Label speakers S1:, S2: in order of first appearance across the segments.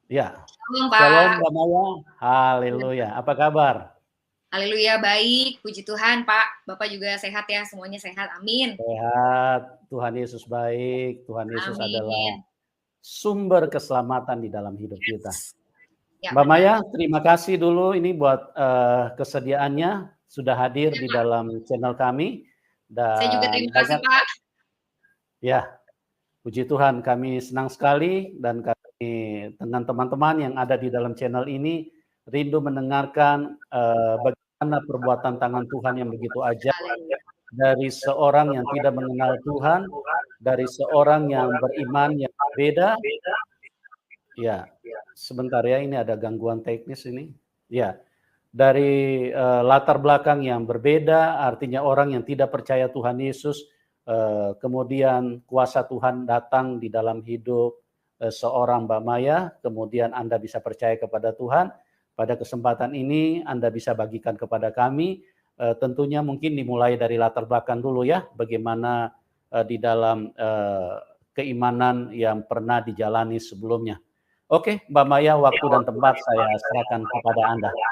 S1: Ya,
S2: Shalom
S1: Shalom
S2: Pak.
S1: Mbak Maya, haleluya, apa kabar?
S2: Haleluya, baik, puji Tuhan Pak. Bapak juga sehat ya, semuanya sehat, amin.
S1: Sehat, Tuhan Yesus baik, Tuhan Yesus adalah
S2: Amin.
S1: sumber keselamatan di dalam hidup kita.
S2: Yes. Ya
S1: Mbak
S2: benar.
S1: Maya, terima kasih dulu ini buat kesediaannya sudah hadir
S2: Ya,
S1: di
S2: Pak.
S1: dalam channel kami
S2: Saya juga
S1: dan
S2: terima kasih
S1: banyak
S2: Pak.
S1: ya, puji Tuhan kami senang sekali dan kami dengan teman-teman yang ada di dalam channel ini rindu mendengarkan bagaimana perbuatan tangan Tuhan yang begitu ajaib
S2: Haleluya.
S1: dari seorang yang tidak mengenal Tuhan, dari seorang yang beriman yang berbeda. Ya, sebentar ya, ini ada gangguan teknis ini. Ya, dari latar belakang yang berbeda, artinya orang yang tidak percaya Tuhan Yesus, kemudian kuasa Tuhan datang di dalam hidup seorang Mbak Maya, kemudian Anda bisa percaya kepada Tuhan. Pada kesempatan ini Anda bisa bagikan kepada kami, tentunya mungkin dimulai dari latar belakang dulu ya, bagaimana di dalam keimanan yang pernah dijalani sebelumnya. Oke, Mbak Maya, waktu dan tempat saya serahkan kepada Anda.
S2: Ya.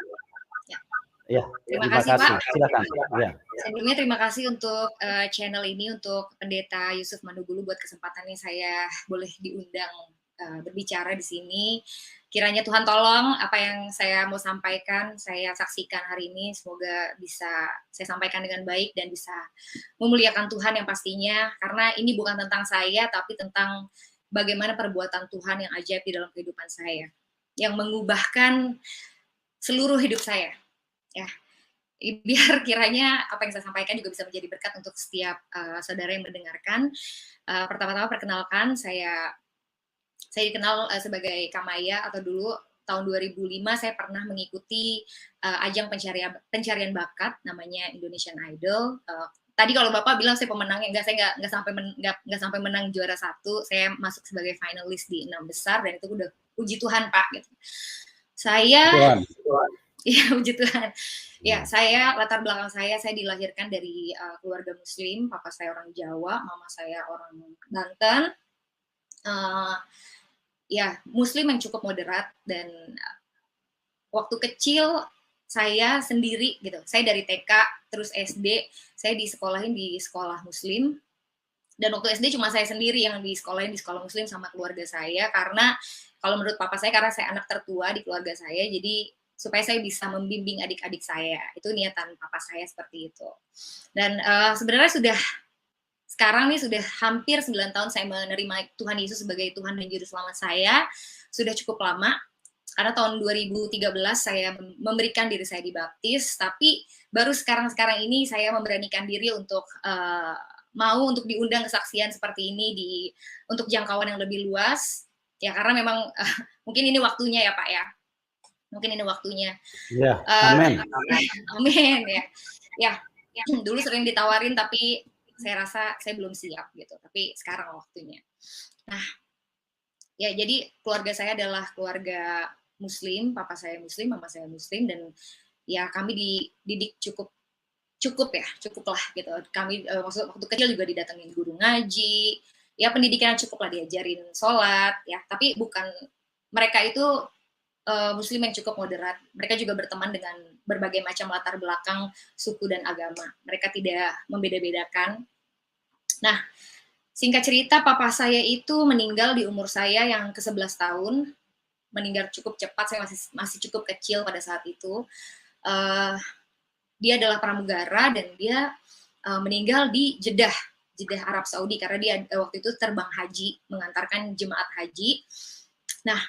S1: Ya,
S2: Terima
S1: terima
S2: kasih Pak.
S1: kasih. Silakan. Ya.
S2: Sebelumnya terima kasih untuk channel ini, untuk Pendeta Yusuf Mandugulu buat kesempatannya saya boleh diundang berbicara di sini. Kiranya Tuhan tolong apa yang saya mau sampaikan, saya saksikan hari ini, semoga bisa saya sampaikan dengan baik dan bisa memuliakan Tuhan yang pastinya, karena ini bukan tentang saya, tapi tentang bagaimana perbuatan Tuhan yang ajaib di dalam kehidupan saya, yang mengubahkan seluruh hidup saya. Ya, biar kiranya apa yang saya sampaikan juga bisa menjadi berkat untuk setiap saudara yang mendengarkan. Pertama-tama perkenalkan, saya dikenal sebagai Kamaya, atau dulu tahun 2005 saya pernah mengikuti ajang pencarian bakat namanya Indonesian Idol. Tadi kalau Bapak bilang saya pemenangnya, enggak, saya enggak sampai menang juara 1, saya masuk sebagai finalis di 6 besar, dan itu udah puji Tuhan Pak gitu. Saya
S1: Tuhan.
S2: Iya, puji Tuhan. Ya, saya latar belakang saya dilahirkan dari keluarga Muslim. Papa saya orang Jawa, mama saya orang Banten. Ya, Muslim yang cukup moderat, dan waktu kecil saya sendiri gitu. Saya dari TK terus SD, saya disekolahin di sekolah Muslim. Dan waktu SD cuma saya sendiri yang disekolahin di sekolah Muslim sama keluarga saya, karena kalau menurut papa saya, karena saya anak tertua di keluarga saya, jadi supaya saya bisa membimbing adik-adik saya. Itu niatan papa saya seperti itu. Dan sebenarnya sekarang nih sudah hampir 9 tahun saya menerima Tuhan Yesus sebagai Tuhan dan Juru Selamat saya. Sudah cukup lama, karena tahun 2013 saya memberikan diri saya dibaptis, tapi baru sekarang ini saya memberanikan diri untuk mau untuk diundang kesaksian seperti ini untuk jangkauan yang lebih luas, ya karena memang mungkin ini waktunya ya Pak ya. Mungkin ini waktunya.
S1: Ya, amin.
S2: Amin ya. Ya, dulu sering ditawarin tapi saya rasa saya belum siap gitu. Tapi sekarang waktunya. Nah, ya jadi keluarga saya adalah keluarga Muslim, papa saya Muslim, mama saya Muslim, dan ya kami dididik cukuplah gitu. Kami waktu kecil juga didatengin guru ngaji, ya pendidikan cukuplah, diajarin sholat, ya. Tapi bukan, mereka itu Muslim yang cukup moderat. Mereka juga berteman dengan berbagai macam latar belakang suku dan agama. Mereka tidak membeda-bedakan. Nah, singkat cerita, papa saya itu meninggal di umur saya yang ke-11 tahun. Meninggal cukup cepat, saya masih cukup kecil pada saat itu. Dia adalah pramugara dan dia meninggal di Jeddah Arab Saudi, karena dia waktu itu terbang haji, mengantarkan jemaat haji. Nah,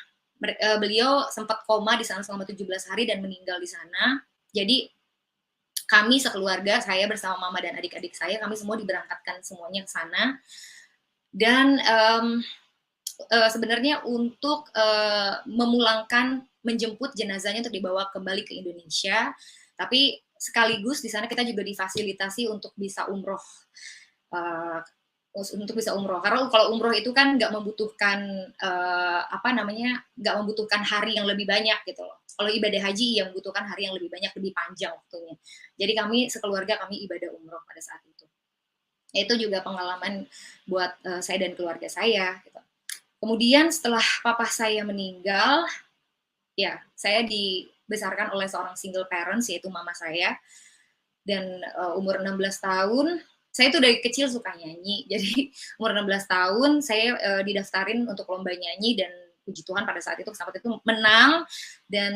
S2: beliau sempat koma di sana selama 17 hari dan meninggal di sana. Jadi kami sekeluarga, saya bersama mama dan adik-adik saya, kami semua diberangkatkan semuanya ke sana. Dan sebenarnya untuk memulangkan, menjemput jenazahnya untuk dibawa kembali ke Indonesia, tapi sekaligus di sana kita juga difasilitasi untuk bisa umroh, karena kalau umroh itu kan nggak membutuhkan nggak membutuhkan hari yang lebih banyak gitu loh. Kalau ibadah haji yang membutuhkan hari yang lebih banyak, lebih panjang waktunya. Jadi kami sekeluarga kami ibadah umroh pada saat itu. Itu juga pengalaman buat saya dan keluarga saya gitu. Kemudian setelah papa saya meninggal, ya saya dibesarkan oleh seorang single parents, yaitu mama saya. Dan umur 16 tahun, saya tuh dari kecil suka nyanyi. Jadi umur 16 tahun saya didaftarin untuk lomba nyanyi, dan puji Tuhan pada saat itu menang, dan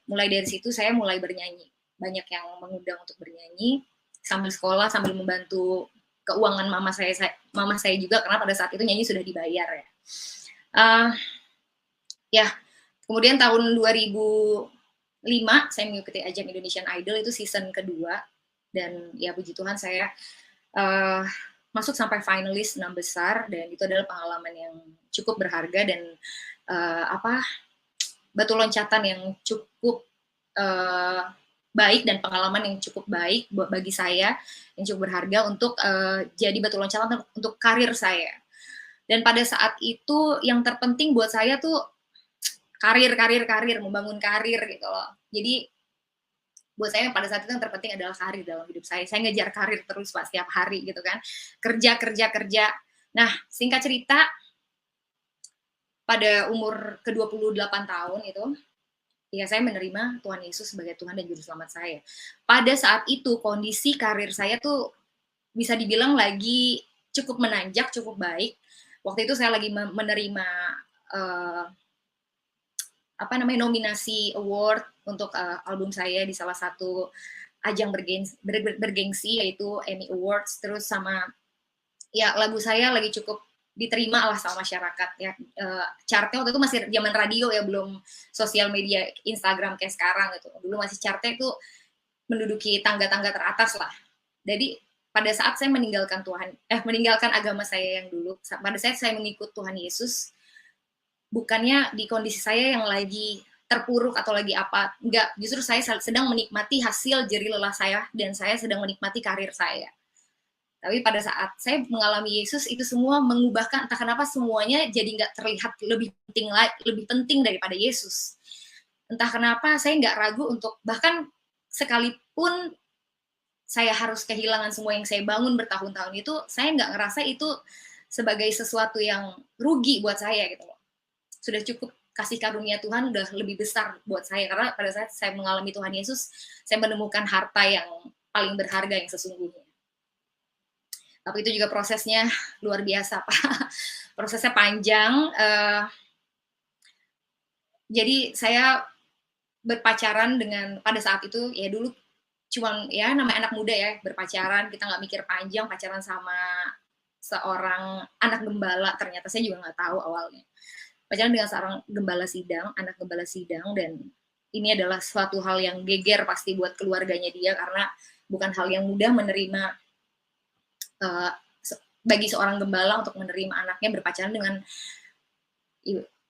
S2: mulai dari situ saya mulai bernyanyi. Banyak yang mengundang untuk bernyanyi sambil sekolah, sambil membantu keuangan mama saya juga, karena pada saat itu nyanyi sudah dibayar ya. Ya, kemudian tahun 2005 saya mengikuti ajang Indonesian Idol, itu season kedua, dan ya puji Tuhan saya masuk sampai finalis 6 besar, dan itu adalah pengalaman yang cukup berharga, dan batu loncatan yang cukup baik, dan pengalaman yang cukup baik bagi saya, yang cukup berharga untuk jadi batu loncatan untuk karir saya. Dan pada saat itu yang terpenting buat saya tuh karir, membangun karir gitu loh. Jadi buat saya pada saat itu yang terpenting adalah karir dalam hidup saya. Saya ngejar karir terus Pak, setiap hari gitu kan. Kerja. Nah, singkat cerita, pada umur ke-28 tahun itu, ya saya menerima Tuhan Yesus sebagai Tuhan dan Juru Selamat saya. Pada saat itu kondisi karir saya tuh bisa dibilang lagi cukup menanjak, cukup baik. Waktu itu saya lagi menerima nominasi award untuk album saya di salah satu ajang bergengsi yaitu Emmy Awards. Terus sama ya lagu saya lagi cukup diterima lah sama masyarakat ya. Chartnya waktu itu masih zaman radio ya, belum sosial media Instagram kayak sekarang gitu. Dulu masih chartnya itu menduduki tangga-tangga teratas lah. Jadi pada saat saya meninggalkan agama saya yang dulu, pada saat saya mengikut Tuhan Yesus, bukannya di kondisi saya yang lagi terpuruk atau lagi apa, enggak, justru saya sedang menikmati hasil jerih lelah saya, dan saya sedang menikmati karir saya. Tapi pada saat saya mengalami Yesus, itu semua mengubahkan, entah kenapa semuanya jadi nggak terlihat lebih penting daripada Yesus. Entah kenapa saya nggak ragu untuk, bahkan sekalipun saya harus kehilangan semua yang saya bangun bertahun-tahun itu, saya nggak ngerasa itu sebagai sesuatu yang rugi buat saya gitu loh. Sudah cukup kasih karunia Tuhan udah lebih besar buat saya, karena pada saat saya mengalami Tuhan Yesus, saya menemukan harta yang paling berharga yang sesungguhnya. Tapi itu juga prosesnya luar biasa, Pak. Prosesnya panjang. Jadi saya berpacaran dengan, pada saat itu ya dulu cuman ya namanya anak muda ya, berpacaran, kita nggak mikir panjang, pacaran sama seorang anak gembala. Ternyata saya juga nggak tahu awalnya. Pacaran dengan seorang anak gembala sidang, dan ini adalah suatu hal yang geger pasti buat keluarganya dia, karena bukan hal yang mudah menerima bagi seorang gembala untuk menerima anaknya berpacaran dengan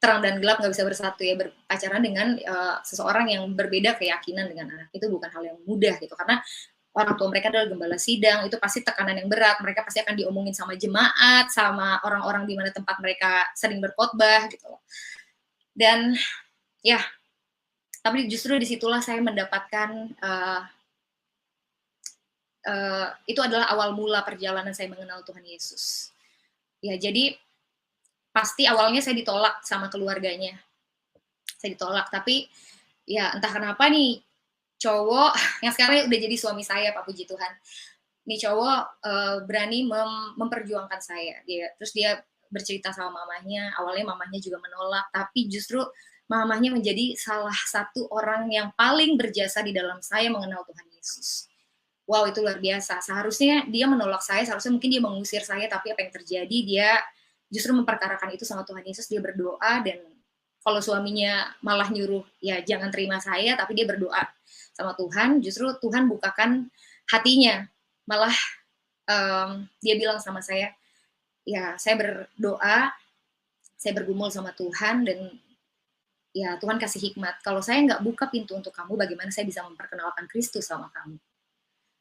S2: terang dan gelap nggak bisa bersatu ya, berpacaran dengan seseorang yang berbeda keyakinan dengan anak, itu bukan hal yang mudah gitu, karena orang tua mereka adalah gembala sidang, itu pasti tekanan yang berat, mereka pasti akan diomongin sama jemaat, sama orang-orang di mana tempat mereka sering berkhotbah gitu. Dan ya, tapi justru disitulah saya mendapatkan itu adalah awal mula perjalanan saya mengenal Tuhan Yesus. Ya, jadi pasti awalnya saya ditolak sama keluarganya. Saya ditolak, tapi ya entah kenapa nih cowok yang sekarang udah jadi suami saya, Pak, puji Tuhan. Nih cowok berani memperjuangkan saya. Terus dia bercerita sama mamahnya, awalnya mamahnya juga menolak, tapi justru mamahnya menjadi salah satu orang yang paling berjasa di dalam saya mengenal Tuhan Yesus. Wow, itu luar biasa. Seharusnya dia menolak saya, seharusnya mungkin dia mengusir saya, tapi apa yang terjadi, dia justru memperkarakan itu sama Tuhan Yesus. Dia berdoa, dan kalau suaminya malah nyuruh, ya jangan terima saya, tapi dia berdoa sama Tuhan, justru Tuhan bukakan hatinya. Malah dia bilang sama saya, ya saya berdoa, saya bergumul sama Tuhan, dan ya Tuhan kasih hikmat. Kalau saya nggak buka pintu untuk kamu, bagaimana saya bisa memperkenalkan Kristus sama kamu?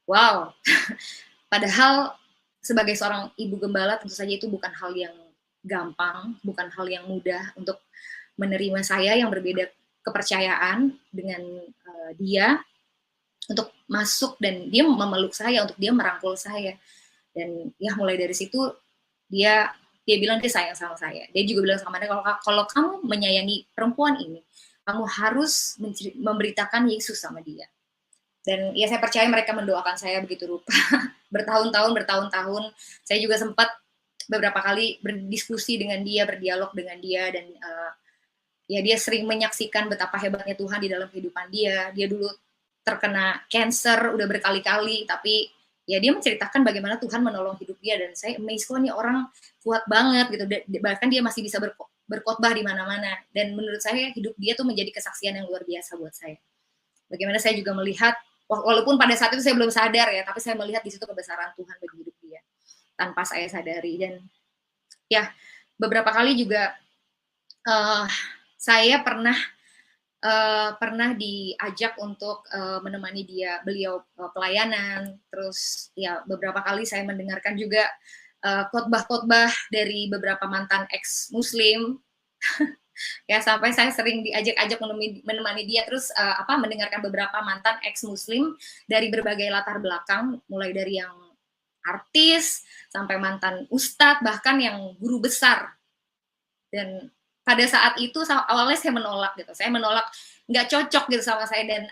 S2: Wow, padahal sebagai seorang ibu gembala tentu saja itu bukan hal yang gampang, bukan hal yang mudah untuk menerima saya yang berbeda kepercayaan dengan dia, untuk masuk, dan dia memeluk saya, untuk dia merangkul saya. Dan ya mulai dari situ dia dia bilang dia sayang sama saya. Dia juga bilang sama saya, kalau kamu menyayangi perempuan ini, kamu harus memberitakan Yesus sama dia. Dan ya saya percaya mereka mendoakan saya begitu rupa. bertahun-tahun, saya juga sempat beberapa kali berdiskusi dengan dia, berdialog dengan dia, dan ya dia sering menyaksikan betapa hebatnya Tuhan di dalam kehidupan dia. Dia dulu terkena cancer udah berkali-kali, tapi ya dia menceritakan bagaimana Tuhan menolong hidup dia, dan saya amazed, kok nih orang kuat banget gitu, bahkan dia masih bisa berkhotbah di mana-mana. Dan menurut saya hidup dia tuh menjadi kesaksian yang luar biasa buat saya. Bagaimana saya juga melihat, walaupun pada saat itu saya belum sadar ya, tapi saya melihat di situ kebesaran Tuhan bagi hidup dia tanpa saya sadari. Dan ya beberapa kali juga saya pernah diajak untuk menemani beliau pelayanan. Terus ya beberapa kali saya mendengarkan juga khotbah-khotbah dari beberapa mantan ex Muslim. Ya sampai saya sering diajak-ajak menemani dia, terus mendengarkan beberapa mantan ex Muslim dari berbagai latar belakang, mulai dari yang artis sampai mantan ustadz, bahkan yang guru besar. Dan pada saat itu awalnya saya menolak gitu, nggak cocok gitu sama saya, dan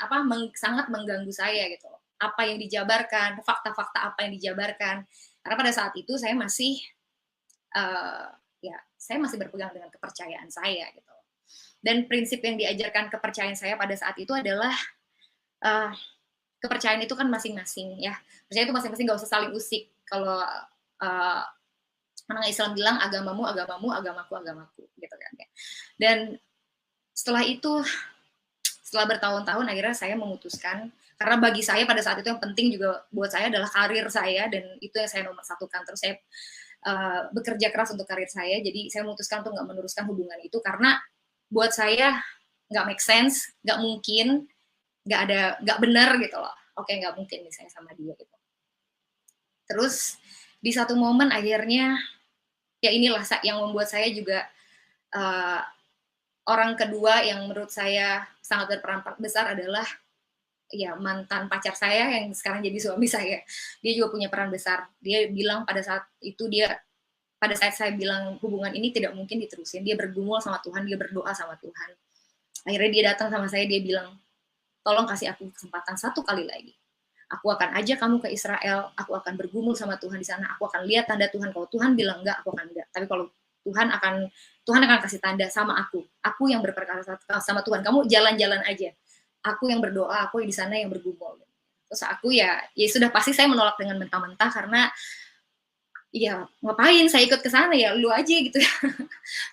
S2: sangat mengganggu saya gitu, apa yang dijabarkan, fakta-fakta apa yang dijabarkan, karena pada saat itu saya masih saya masih berpegang dengan kepercayaan saya gitu. Dan prinsip yang diajarkan kepercayaan saya pada saat itu adalah kepercayaan itu kan masing-masing ya, percaya itu masing-masing, nggak usah saling usik. Kalau orang Islam bilang agamamu, agamaku gitu kan. Dan setelah itu, setelah bertahun-tahun, akhirnya saya memutuskan, karena bagi saya pada saat itu yang penting juga buat saya adalah karir saya, dan itu yang saya nomor satukan. Terus saya bekerja keras untuk karir saya, jadi saya memutuskan untuk nggak meneruskan hubungan itu, karena buat saya nggak make sense, nggak mungkin, nggak benar gitu loh. Oke, nggak mungkin nih saya sama dia gitu. Terus di satu momen akhirnya, ya inilah yang membuat saya juga orang kedua yang menurut saya sangat berperan besar adalah ya mantan pacar saya yang sekarang jadi suami saya. Dia juga punya peran besar. Dia bilang pada saat saya bilang hubungan ini tidak mungkin diterusin, dia bergumul sama Tuhan, dia berdoa sama Tuhan. Akhirnya dia datang sama saya, dia bilang, tolong kasih aku kesempatan satu kali lagi. Aku akan ajak kamu ke Israel, aku akan bergumul sama Tuhan di sana, aku akan lihat tanda Tuhan. Kalau Tuhan bilang enggak, aku akan enggak. Tapi kalau Tuhan akan kasih tanda sama aku yang berperkara sama Tuhan. Kamu jalan-jalan aja. Aku yang berdoa, aku di sana yang bergumul. Terus aku ya sudah pasti saya menolak dengan mentah-mentah, karena ya ngapain saya ikut ke sana, ya lu aja gitu.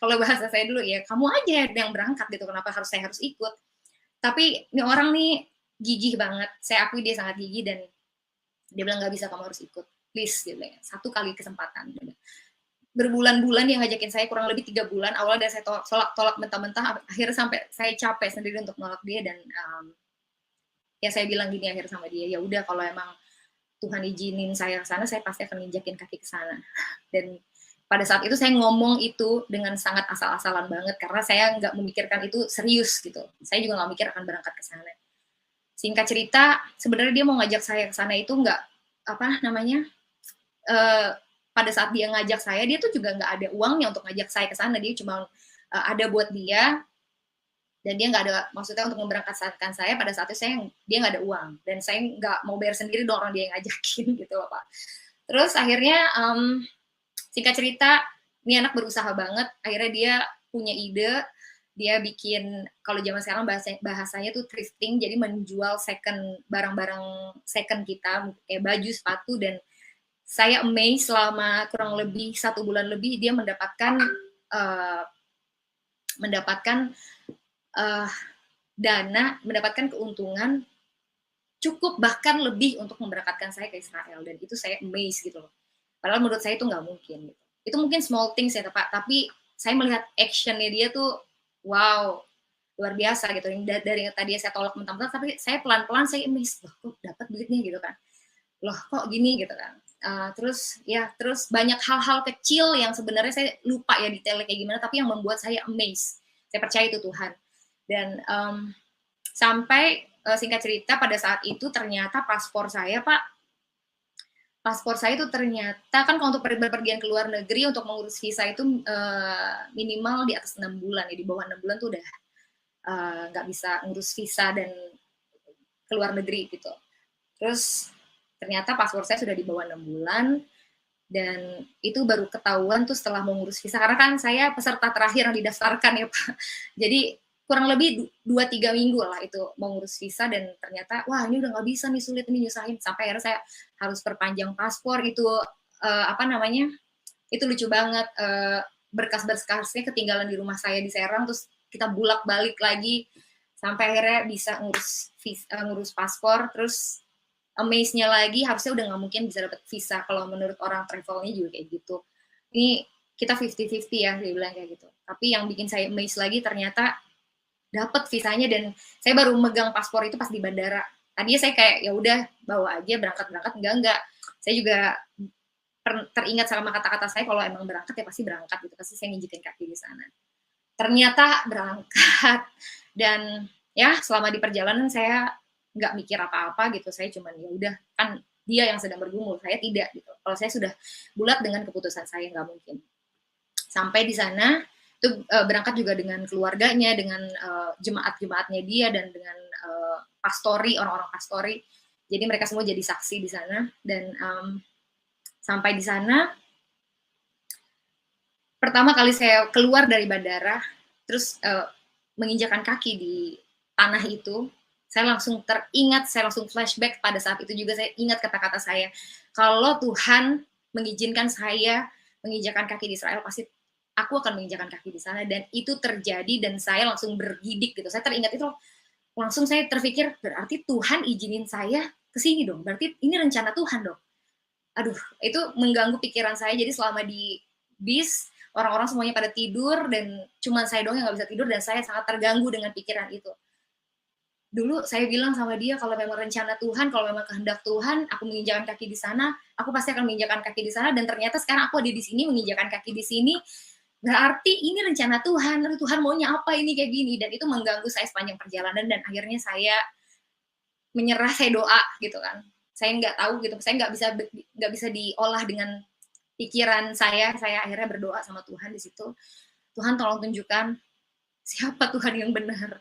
S2: Kalau bahasa saya dulu ya kamu aja yang berangkat gitu, kenapa saya harus ikut. Tapi ini orang nih gigih banget, saya akui dia sangat gigih, dan dia bilang nggak bisa, kamu harus ikut, please, dia bilang, satu kali kesempatan. Berbulan-bulan dia ngajakin saya, kurang lebih 3 bulan, awalnya dari saya tolak mentah-mentah, akhirnya sampai saya capek sendiri untuk nolak dia. Dan ya saya bilang gini akhir sama dia, ya udah kalau emang Tuhan izinin saya ke sana, saya pasti akan nginjakin kaki ke sana. Dan pada saat itu saya ngomong itu dengan sangat asal-asalan banget, karena saya nggak memikirkan itu serius gitu. Saya juga nggak mikir akan berangkat ke sana. Singkat cerita, sebenarnya dia mau ngajak saya ke sana itu nggak, pada saat dia ngajak saya, dia tuh juga nggak ada uangnya untuk ngajak saya ke sana. Dia cuma ada buat dia, dan dia nggak ada maksudnya untuk memberangkatkan saya. Pada saat itu dia nggak ada uang, dan saya nggak mau bayar sendiri dong, orang dia yang ngajakin gitu loh Pak. Terus akhirnya singkat cerita, ini anak berusaha banget, akhirnya dia punya ide, dia bikin, kalau zaman sekarang bahasanya tuh thrifting, jadi menjual barang-barang second kita, kayak baju, sepatu. Dan saya amazed, selama kurang lebih 1 bulan lebih dia mendapatkan dana, mendapatkan keuntungan cukup bahkan lebih untuk memberangkatkan saya ke Israel. Dan itu saya amazed gitu loh. Padahal menurut saya itu nggak mungkin gitu. Itu mungkin small things ya Pak, tapi saya melihat actionnya dia tuh wow, luar biasa gitu. Dari yang tadi saya tolak mentah-mentah, tapi saya pelan-pelan saya amazed, loh kok dapat duitnya gitu kan, loh kok gini gitu kan. Terus banyak hal-hal kecil yang sebenarnya saya lupa ya detailnya kayak gimana, tapi yang membuat saya amazed. Saya percaya itu Tuhan. Dan sampai singkat cerita, pada saat itu ternyata paspor saya Pak, paspor saya itu ternyata kan kalau untuk berpergian ke luar negeri untuk mengurus visa itu minimal di atas 6 bulan ya, di bawah 6 bulan tuh udah nggak bisa ngurus visa dan ke luar negeri gitu. Terus ternyata paspor saya sudah di bawah 6 bulan dan itu baru ketahuan tuh setelah mengurus visa karena kan saya peserta terakhir yang didaftarkan ya Pak. Jadi kurang lebih 2-3 minggu lah itu mau ngurus visa dan ternyata wah ini udah nggak bisa nih, sulit ini, nyusahin, sampai akhirnya saya harus perpanjang paspor itu apa namanya, itu lucu banget, berkas-berkasnya ketinggalan di rumah saya di Serang, terus kita bulak-balik lagi sampai akhirnya bisa ngurus paspor. Terus amaze-nya lagi harusnya udah nggak mungkin bisa dapat visa kalau menurut orang travelnya juga kayak gitu. Ini kita 50-50 ya, dia bilang kayak gitu. Tapi yang bikin saya amaze lagi ternyata dapat visanya dan saya baru megang paspor itu pas di bandara. Tadinya saya kayak ya udah bawa aja berangkat enggak. Saya juga teringat sama kata-kata saya kalau emang berangkat ya pasti berangkat gitu, pasti saya nginjekin kaki di sana. Ternyata berangkat dan ya selama di perjalanan saya nggak mikir apa-apa gitu, saya cuman ya udah kan dia yang sedang bergumul, saya tidak gitu. Kalau saya sudah bulat dengan keputusan saya nggak mungkin. Sampai di sana itu berangkat juga dengan keluarganya, dengan jemaat-jemaatnya dia dan dengan pastori, orang-orang pastori. Jadi mereka semua jadi saksi di sana dan sampai di sana pertama kali saya keluar dari bandara, terus menginjakan kaki di tanah itu, saya langsung teringat, saya langsung flashback pada saat itu juga saya ingat kata-kata saya, kalau Tuhan mengizinkan saya menginjakan kaki di Israel, pasti aku akan menginjakan kaki di sana, dan itu terjadi dan saya langsung bergidik gitu. Saya teringat itu, langsung saya terpikir, berarti Tuhan izinin saya ke sini dong, berarti ini rencana Tuhan dong. Aduh, itu mengganggu pikiran saya, jadi selama di bis, orang-orang semuanya pada tidur, dan cuma saya doang yang nggak bisa tidur, dan saya sangat terganggu dengan pikiran itu. Dulu saya bilang sama dia, kalau memang rencana Tuhan, kalau memang kehendak Tuhan, aku menginjakan kaki di sana, aku pasti akan menginjakan kaki di sana, dan ternyata sekarang aku ada di sini, menginjakan kaki di sini, berarti ini rencana Tuhan, Tuhan maunya apa ini kayak gini, dan itu mengganggu saya sepanjang perjalanan, dan akhirnya saya menyerah, saya doa gitu kan. Saya nggak tahu gitu, saya nggak bisa diolah dengan pikiran saya akhirnya berdoa sama Tuhan di situ. Tuhan tolong tunjukkan siapa Tuhan yang benar.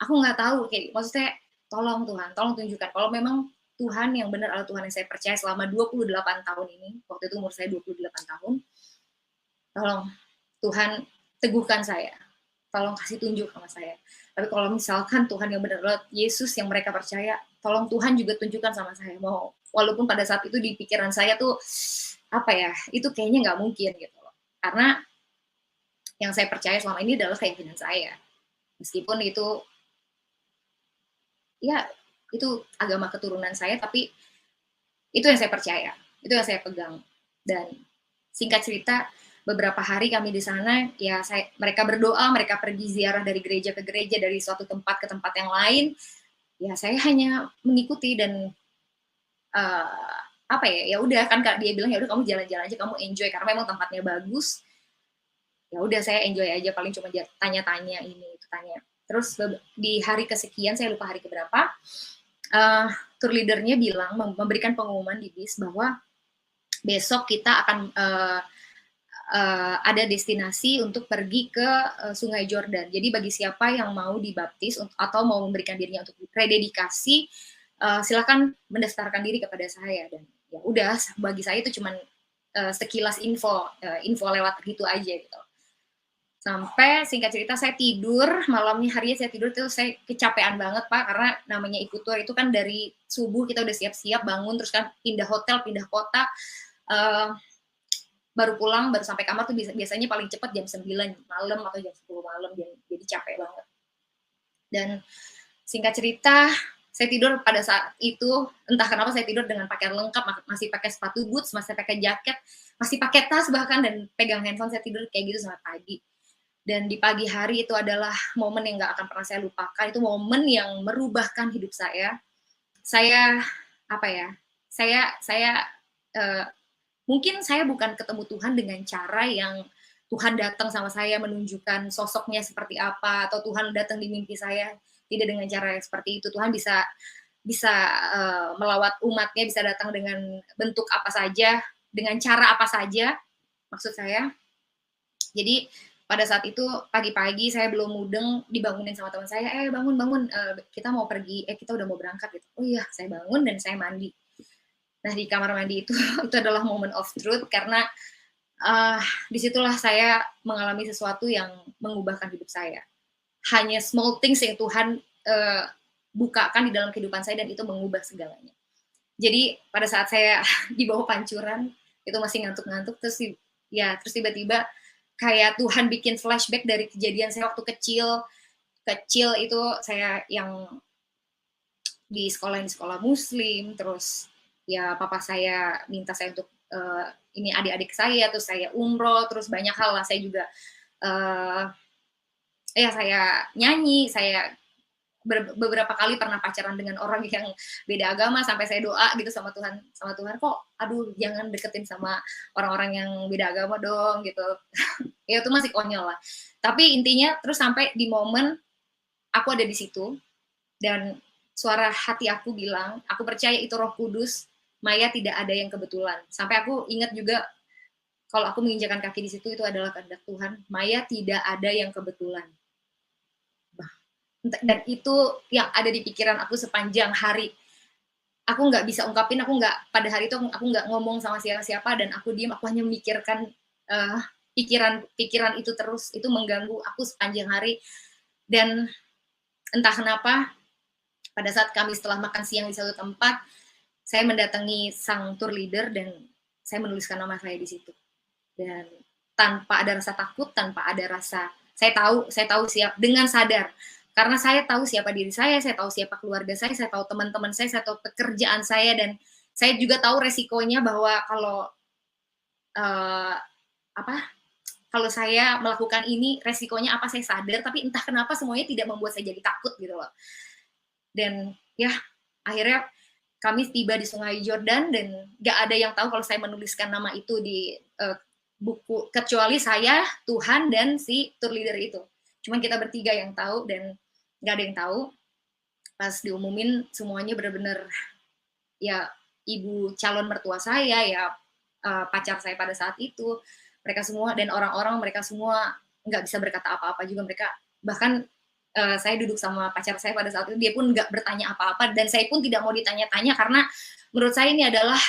S2: Aku nggak tahu, kayak maksudnya tolong Tuhan, tolong tunjukkan kalau memang Tuhan yang benar adalah Tuhan yang saya percaya selama 28 tahun ini. Waktu itu umur saya 28 tahun. Tolong Tuhan teguhkan saya. Tolong kasih tunjuk sama saya. Tapi kalau misalkan Tuhan yang benar adalah Yesus yang mereka percaya, tolong Tuhan juga tunjukkan sama saya. Mau walaupun pada saat itu di pikiran saya tuh apa ya, itu kayaknya nggak mungkin gitu loh. Karena yang saya percaya selama ini adalah keyakinan saya. Meskipun itu ya itu agama keturunan saya, tapi itu yang saya percaya, itu yang saya pegang. Dan singkat cerita, beberapa hari kami di sana, ya mereka berdoa, mereka pergi ziarah dari gereja ke gereja, dari suatu tempat ke tempat yang lain. Ya saya hanya mengikuti dan apa ya udah kan dia bilang ya udah kamu jalan-jalan aja, kamu enjoy karena memang tempatnya bagus. Ya udah saya enjoy aja, paling cuma tanya-tanya ini itu tanya. Terus di hari kesekian, saya lupa hari keberapa, tour leadernya bilang, memberikan pengumuman di bis bahwa besok kita akan ada destinasi untuk pergi ke Sungai Jordan. Jadi bagi siapa yang mau dibaptis atau mau memberikan dirinya untuk rededikasi, silakan mendaftarkan diri kepada saya. Dan ya udah, bagi saya itu cuman sekilas info lewat gitu aja gitu. Sampai singkat cerita saya tidur, malamnya harinya saya tidur itu saya kecapean banget Pak, karena namanya ikut tour itu kan dari subuh kita udah siap-siap bangun, terus kan pindah hotel, pindah kota, baru pulang, baru sampai kamar tuh biasanya paling cepat jam 9 malam atau jam 10 malam, jadi capek banget. Dan singkat cerita, saya tidur pada saat itu, entah kenapa saya tidur dengan pakaian lengkap, masih pakai sepatu boots, masih pakai jaket, masih pakai tas bahkan, dan pegang handphone, saya tidur kayak gitu sampai pagi. Dan di pagi hari itu adalah momen yang gak akan pernah saya lupakan, itu momen yang merubahkan hidup saya. Saya, apa ya, mungkin saya bukan ketemu Tuhan dengan cara yang Tuhan datang sama saya menunjukkan sosoknya seperti apa, atau Tuhan datang di mimpi saya, tidak dengan cara yang seperti itu. Tuhan bisa bisa melawat umatnya, bisa datang dengan bentuk apa saja, dengan cara apa saja, maksud saya. Jadi pada saat itu pagi-pagi saya belum mudeng, dibangunin sama teman saya, bangun bangun, kita mau pergi, kita udah mau berangkat gitu. Oh iya, saya bangun dan saya mandi. Nah di kamar mandi itu itu adalah moment of truth karena disitulah saya mengalami sesuatu yang mengubahkan hidup saya. Hanya small things yang Tuhan bukakan di dalam kehidupan saya dan itu mengubah segalanya. Jadi pada saat saya di bawah pancuran itu masih ngantuk-ngantuk terus tiba-tiba kayak Tuhan bikin flashback dari kejadian saya waktu kecil itu saya yang di sekolah muslim, terus ya papa saya minta saya untuk ini adik-adik saya, terus saya umroh, terus banyak hal lah, saya juga saya nyanyi, saya beberapa kali pernah pacaran dengan orang yang beda agama sampai saya doa gitu sama Tuhan kok aduh jangan deketin sama orang-orang yang beda agama dong gitu. Ya itu masih konyol lah. Tapi intinya terus sampai di momen aku ada di situ dan suara hati aku bilang, aku percaya itu Roh Kudus, Maya tidak ada yang kebetulan. Sampai aku ingat juga kalau aku menginjakan kaki di situ itu adalah kehendak Tuhan, Maya tidak ada yang kebetulan. Dan itu yang ada di pikiran aku sepanjang hari. Aku nggak bisa ungkapin, pada hari itu aku nggak ngomong sama siapa-siapa dan aku diam, aku hanya memikirkan pikiran itu terus, itu mengganggu aku sepanjang hari. Dan entah kenapa pada saat kami setelah makan siang di satu tempat, saya mendatangi sang tour leader dan saya menuliskan nama saya di situ. Dan tanpa ada rasa takut, tanpa ada rasa, saya tahu siap dengan sadar. Karena saya tahu siapa diri saya tahu siapa keluarga saya tahu teman-teman saya tahu pekerjaan saya, dan saya juga tahu resikonya bahwa kalau saya melakukan ini resikonya apa saya sadar, tapi entah kenapa semuanya tidak membuat saya jadi takut gitu loh. Dan ya akhirnya kami tiba di Sungai Jordan dan gak ada yang tahu kalau saya menuliskan nama itu di buku kecuali saya, Tuhan, dan si tour leader itu. Cuman kita bertiga yang tahu dan gak ada yang tahu. Pas diumumin semuanya benar-benar ya ibu calon mertua saya, ya pacar saya pada saat itu, mereka semua dan orang-orang mereka semua nggak bisa berkata apa-apa juga, mereka bahkan saya duduk sama pacar saya pada saat itu, dia pun nggak bertanya apa-apa dan saya pun tidak mau ditanya-tanya karena menurut saya ini adalah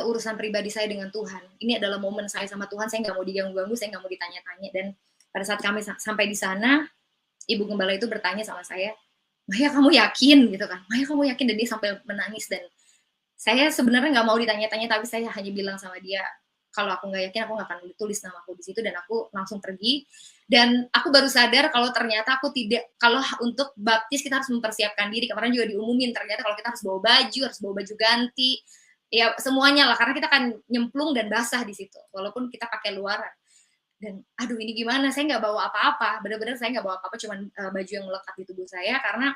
S2: urusan pribadi saya dengan Tuhan, ini adalah momen saya sama Tuhan, saya nggak mau diganggu-ganggu, saya nggak mau ditanya-tanya. Dan pada saat kami sampai di sana, ibu gembala itu bertanya sama saya, Maya kamu yakin gitu kan, Maya kamu yakin, dan dia sampai menangis. Dan saya sebenarnya nggak mau ditanya-tanya, tapi saya hanya bilang sama dia, kalau aku nggak yakin aku nggak akan tulis nama aku di situ, dan aku langsung pergi. Dan aku baru sadar kalau ternyata kalau untuk baptis kita harus mempersiapkan diri. Kemarin juga diumumin ternyata kalau kita harus bawa baju ganti, ya semuanya lah, karena kita akan nyemplung dan basah di situ walaupun kita pakai luaran. Dan aduh ini gimana, saya nggak bawa apa-apa, benar-benar saya nggak bawa apa-apa, cuman baju yang melekat di tubuh saya karena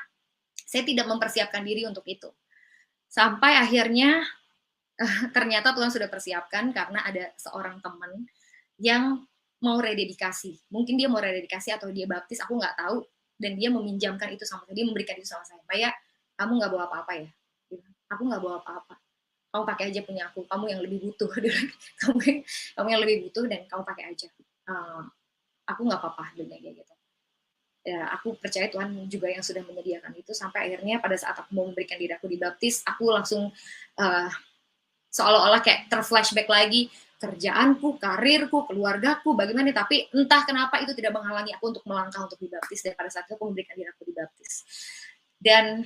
S2: saya tidak mempersiapkan diri untuk itu. Sampai akhirnya ternyata Tuhan sudah persiapkan karena ada seorang teman yang mau rededikasi. Mungkin dia mau rededikasi atau dia baptis, aku nggak tahu. Dan dia meminjamkan itu sama saya, dia memberikan itu sama saya. Maya, kamu nggak bawa apa-apa ya? Aku nggak bawa apa-apa. Kamu pakai aja punya aku, kamu yang lebih butuh. kamu yang lebih butuh dan kamu pakai aja. Aku nggak apa-apa, dan kayak gitu. Ya, aku percaya Tuhan juga yang sudah menyediakan itu. Sampai akhirnya pada saat aku mau memberikan diri aku dibaptis, aku langsung seolah-olah kayak terflashback lagi, kerjaanku, karirku, keluargaku, bagaimana, tapi entah kenapa itu tidak menghalangi aku untuk melangkah untuk dibaptis. Dan pada saat itu aku memberikan diri aku dibaptis. Dan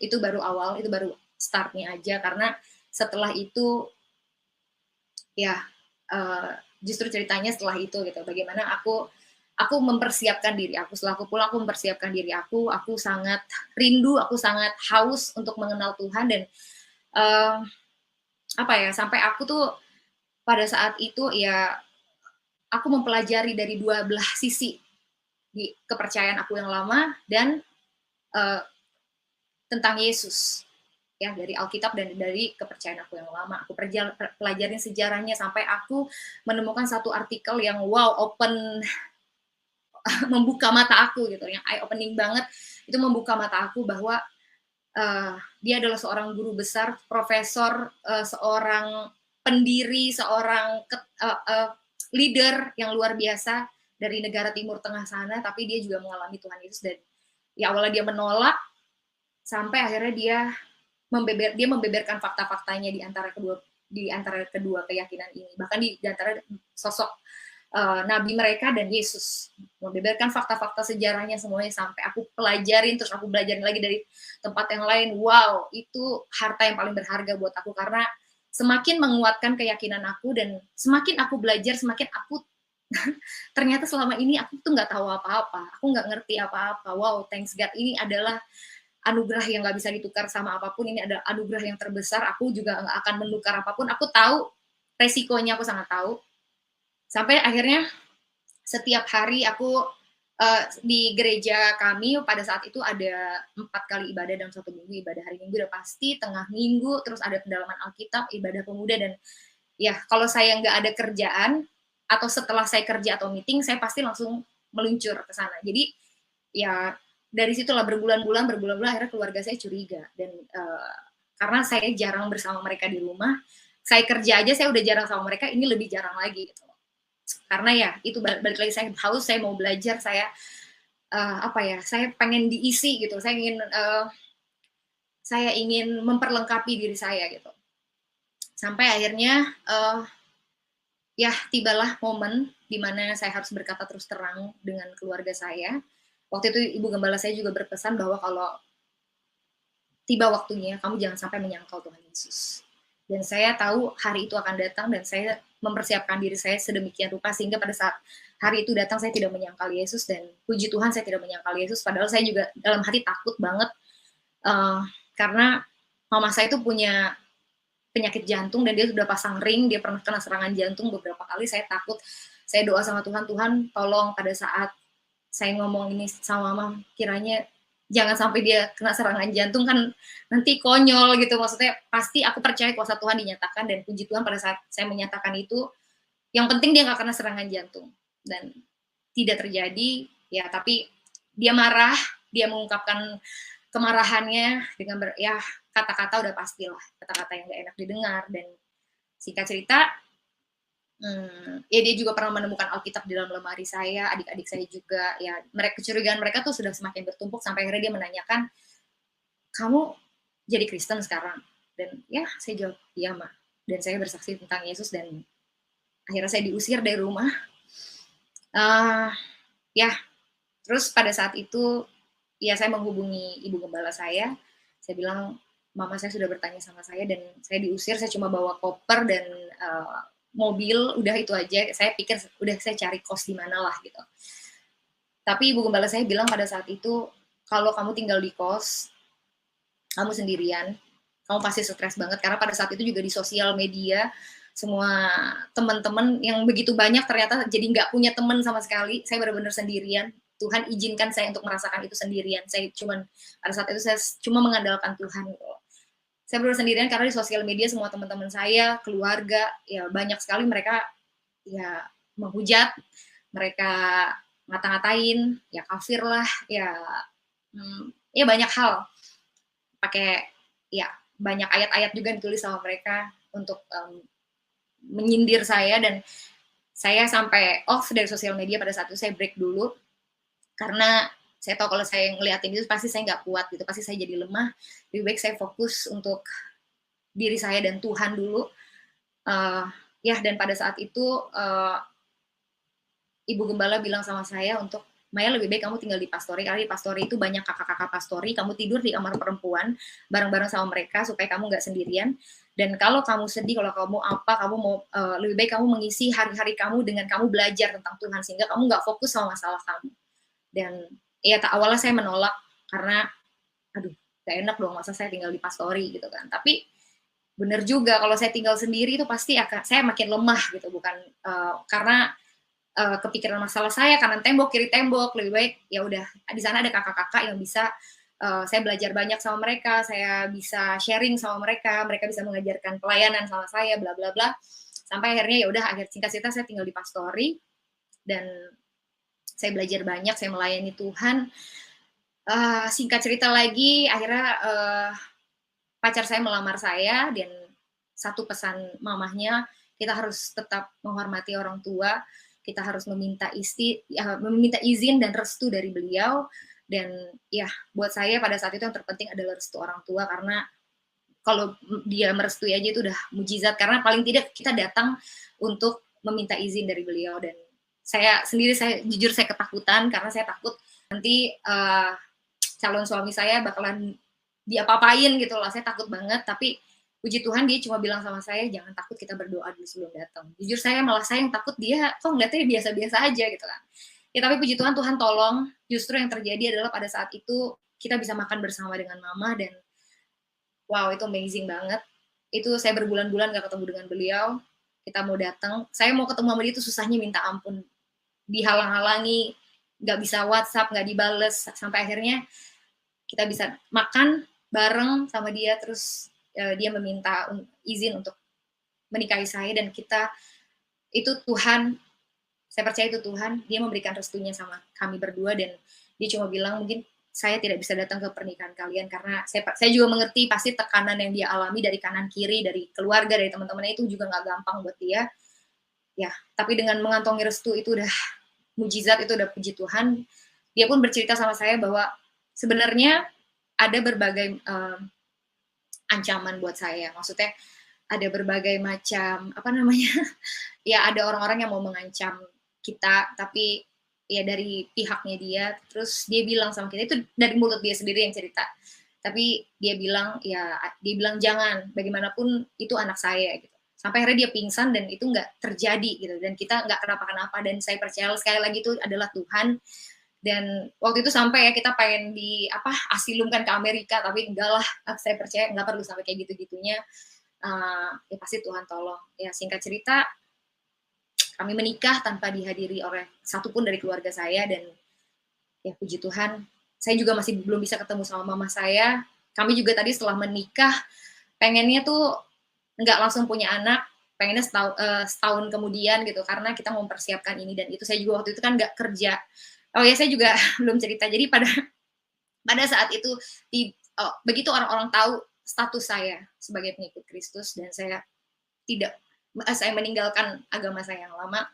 S2: itu baru awal, itu baru startnya aja, karena setelah itu ya justru ceritanya setelah itu gitu, bagaimana aku mempersiapkan diri aku, setelah aku pulang aku mempersiapkan diri aku sangat rindu, aku sangat haus untuk mengenal Tuhan. Dan sampai aku tuh pada saat itu ya aku mempelajari dari dua belah sisi di kepercayaan aku yang lama dan tentang Yesus, ya, dari Alkitab dan dari kepercayaan aku yang lama. Aku pelajarin sejarahnya sampai aku menemukan satu artikel yang wow, membuka mata aku gitu, yang eye opening banget, itu membuka mata aku bahwa dia adalah seorang guru besar, profesor, seorang pendiri, seorang leader yang luar biasa dari negara Timur Tengah sana, tapi dia juga mengalami Tuhan Yesus. Dan ya awalnya dia menolak, sampai akhirnya dia membeberkan fakta-faktanya di antara kedua keyakinan ini, bahkan di antara sosok nabi mereka dan Yesus, membeberkan fakta-fakta sejarahnya semuanya, sampai aku pelajarin, terus aku belajarin lagi dari tempat yang lain. Wow, itu harta yang paling berharga buat aku, karena semakin menguatkan keyakinan aku, dan semakin aku belajar, semakin aku ternyata selama ini aku tuh nggak tahu apa-apa, aku nggak ngerti apa-apa. Wow, thanks God, ini adalah anugerah yang nggak bisa ditukar sama apapun. Ini adalah anugerah yang terbesar. Aku juga nggak akan menukar apapun. Aku tahu resikonya, aku sangat tahu. Sampai akhirnya setiap hari aku di gereja kami pada saat itu ada 4 kali ibadah dalam 1 minggu. Ibadah hari Minggu udah pasti, tengah minggu, terus ada pendalaman Alkitab, ibadah pemuda, dan ya kalau saya nggak ada kerjaan, atau setelah saya kerja atau meeting, saya pasti langsung meluncur ke sana. Jadi ya dari situlah berbulan-bulan akhirnya keluarga saya curiga. Dan karena saya jarang bersama mereka di rumah, saya kerja aja saya udah jarang sama mereka, ini lebih jarang lagi gitu. Karena ya itu balik lagi, saya haus, saya mau belajar, saya saya pengen diisi gitu, saya ingin memperlengkapi diri saya gitu. Sampai akhirnya ya tibalah momen di mana saya harus berkata terus terang dengan keluarga saya. Waktu itu Ibu Gembala saya juga berpesan bahwa kalau tiba waktunya, kamu jangan sampai menyangkal Tuhan Yesus. Dan saya tahu hari itu akan datang, dan saya mempersiapkan diri saya sedemikian rupa sehingga pada saat hari itu datang saya tidak menyangkal Yesus. Dan puji Tuhan saya tidak menyangkal Yesus, padahal saya juga dalam hati takut banget karena mama saya itu punya penyakit jantung dan dia sudah pasang ring, dia pernah kena serangan jantung beberapa kali. Saya takut, saya doa sama Tuhan, Tuhan tolong pada saat saya ngomong ini sama mama, kiranya jangan sampai dia kena serangan jantung, kan nanti konyol gitu. Maksudnya pasti aku percaya kuasa Tuhan dinyatakan, dan puji Tuhan pada saat saya menyatakan itu, yang penting dia nggak kena serangan jantung. Dan tidak terjadi, ya tapi dia marah, dia mengungkapkan kemarahannya dengan kata-kata udah pastilah, kata-kata yang gak enak didengar. Dan singkat cerita, ya dia juga pernah menemukan Alkitab di dalam lemari saya, adik-adik saya juga, ya kecurigaan mereka tuh sudah semakin bertumpuk, sampai akhirnya dia menanyakan, kamu jadi Kristen sekarang? Dan ya saya jawab, iya Ma. Dan saya bersaksi tentang Yesus, dan akhirnya saya diusir dari rumah. Ya, terus pada saat itu, ya saya menghubungi Ibu Gembala saya bilang, mama saya sudah bertanya sama saya, dan saya diusir, saya cuma bawa koper dan mobil, udah itu aja. Saya pikir udah saya cari kos di mana lah gitu. Tapi Ibu Gembala saya bilang pada saat itu, kalau kamu tinggal di kos, kamu sendirian, kamu pasti stres banget, karena pada saat itu juga di sosial media, semua teman-teman yang begitu banyak ternyata jadi nggak punya teman sama sekali. Saya benar-benar sendirian. Tuhan izinkan saya untuk merasakan itu sendirian. Saya pada saat itu saya cuma mengandalkan Tuhan gitu. Saya benar sendirian karena di sosial media semua teman-teman saya, keluarga, ya banyak sekali mereka ya menghujat, mereka ngata-ngatain, ya kafir lah, ya banyak hal. Pakai ya banyak ayat-ayat juga ditulis sama mereka untuk menyindir saya, dan saya sampai off dari sosial media pada saat itu. Saya break dulu karena saya tahu kalau saya ngeliatin itu pasti saya nggak kuat gitu, pasti saya jadi lemah. Lebih baik saya fokus untuk diri saya dan Tuhan dulu. Dan pada saat itu Ibu Gembala bilang sama saya untuk, Maya lebih baik kamu tinggal di pastori, karena di pastori itu banyak kakak-kakak pastori, kamu tidur di kamar perempuan bareng-bareng sama mereka supaya kamu nggak sendirian. Dan kalau kamu sedih, kalau kamu kamu mau lebih baik kamu mengisi hari-hari kamu dengan kamu belajar tentang Tuhan, sehingga kamu nggak fokus sama masalah kamu. Dan ya awalnya saya menolak karena aduh gak enak dong masa saya tinggal di pastori gitu kan. Tapi bener juga kalau saya tinggal sendiri itu pasti saya makin lemah gitu, bukan karena kepikiran masalah saya kanan tembok kiri tembok. Lebih baik ya udah di sana ada kakak-kakak yang bisa saya belajar banyak sama mereka, saya bisa sharing sama mereka bisa mengajarkan pelayanan sama saya, bla bla bla. Sampai akhirnya ya udah, singkat cerita saya tinggal di pastori, dan saya belajar banyak, saya melayani Tuhan. Singkat cerita lagi, akhirnya pacar saya melamar saya, dan satu pesan mamahnya, kita harus tetap menghormati orang tua, kita harus meminta izin dan restu dari beliau. Dan ya, buat saya pada saat itu yang terpenting adalah restu orang tua, karena kalau dia merestui aja itu udah mujizat, karena paling tidak kita datang untuk meminta izin dari beliau. Dan saya sendiri, jujur saya ketakutan, karena saya takut nanti calon suami saya bakalan diapa-apain gitu loh. Saya takut banget, tapi puji Tuhan dia cuma bilang sama saya, jangan takut, kita berdoa dulu sebelum datang. Jujur saya yang takut, dia kok ngeliatnya biasa-biasa aja gitu kan. Ya tapi puji Tuhan, Tuhan tolong. Justru yang terjadi adalah pada saat itu kita bisa makan bersama dengan mama, dan wow, itu amazing banget. Itu saya berbulan-bulan gak ketemu dengan beliau. Kita mau datang, saya mau ketemu sama dia itu susahnya minta ampun. Dihalang-halangi, gak bisa WhatsApp, gak dibales, sampai akhirnya kita bisa makan bareng sama dia. Terus dia meminta izin untuk menikahi saya, dan kita, itu Tuhan, saya percaya itu Tuhan, dia memberikan restunya sama kami berdua. Dan dia cuma bilang, mungkin saya tidak bisa datang ke pernikahan kalian karena saya juga mengerti pasti tekanan yang dia alami dari kanan kiri, dari keluarga, dari teman-temannya, itu juga nggak gampang buat dia. Ya, tapi dengan mengantongi restu itu udah mujizat, itu udah puji Tuhan. Dia pun bercerita sama saya bahwa sebenarnya ada berbagai ancaman buat saya. Maksudnya ada berbagai macam, apa namanya, ya ada orang-orang yang mau mengancam kita, tapi ya dari pihaknya dia. Terus dia bilang sama kita, itu dari mulut dia sendiri yang cerita, tapi dia bilang jangan, bagaimanapun itu anak saya gitu. Sampai akhirnya dia pingsan, dan itu nggak terjadi gitu, dan kita nggak kenapa-kenapa. Dan saya percaya sekali lagi itu adalah Tuhan. Dan waktu itu sampai ya kita pengen asilumkan ke Amerika, tapi enggak lah, saya percaya nggak perlu sampai kayak gitu-gitunya. Ya pasti Tuhan tolong. Ya singkat cerita, kami menikah tanpa dihadiri oleh satupun dari keluarga saya. Dan ya puji Tuhan, saya juga masih belum bisa ketemu sama mama saya. Kami juga tadi setelah menikah, pengennya tuh nggak langsung punya anak, pengennya setahun kemudian gitu, karena kita mau mempersiapkan ini dan itu. Saya juga waktu itu kan nggak kerja. Oh ya, saya juga belum cerita. Jadi pada saat itu, begitu orang-orang tahu status saya sebagai pengikut Kristus, dan saya meninggalkan agama saya yang lama,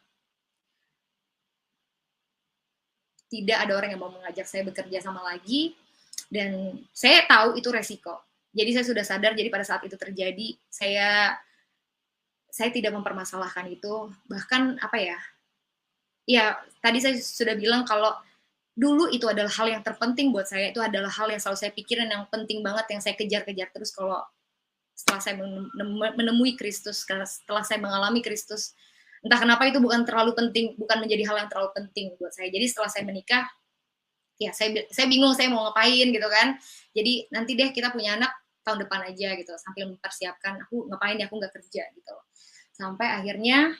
S2: tidak ada orang yang mau mengajak saya bekerja sama lagi, dan saya tahu itu resiko. Jadi saya sudah sadar. Jadi pada saat itu terjadi, saya tidak mempermasalahkan itu. Bahkan ya tadi saya sudah bilang kalau dulu itu adalah hal yang terpenting buat saya, itu adalah hal yang selalu saya pikirin, yang penting banget, yang saya kejar-kejar terus. Kalau setelah saya menemui Kristus, setelah saya mengalami Kristus, entah kenapa itu bukan menjadi hal yang terlalu penting buat saya. Jadi setelah saya menikah, ya saya bingung saya mau ngapain gitu kan. Jadi nanti deh kita punya anak tahun depan aja gitu, sambil mempersiapkan aku ngapain ya, aku nggak kerja gitu. Sampai akhirnya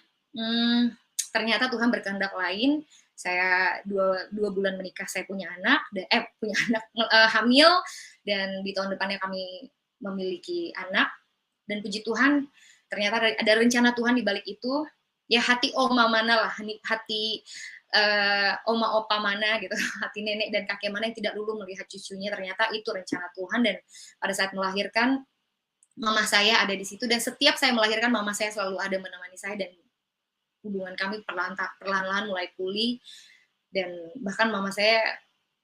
S2: ternyata Tuhan berkehendak lain. Saya dua bulan menikah, saya punya anak, hamil, dan di tahun depannya kami memiliki anak. Dan puji Tuhan, ternyata ada rencana Tuhan di balik itu. Ya hati oma mana lah, hati oma opa mana gitu, hati nenek dan kakek mana yang tidak lulu melihat cucunya. Ternyata itu rencana Tuhan. Dan pada saat melahirkan, mama saya ada di situ, dan setiap saya melahirkan, mama saya selalu ada menemani saya, dan hubungan kami perlahan-lahan mulai pulih. Dan bahkan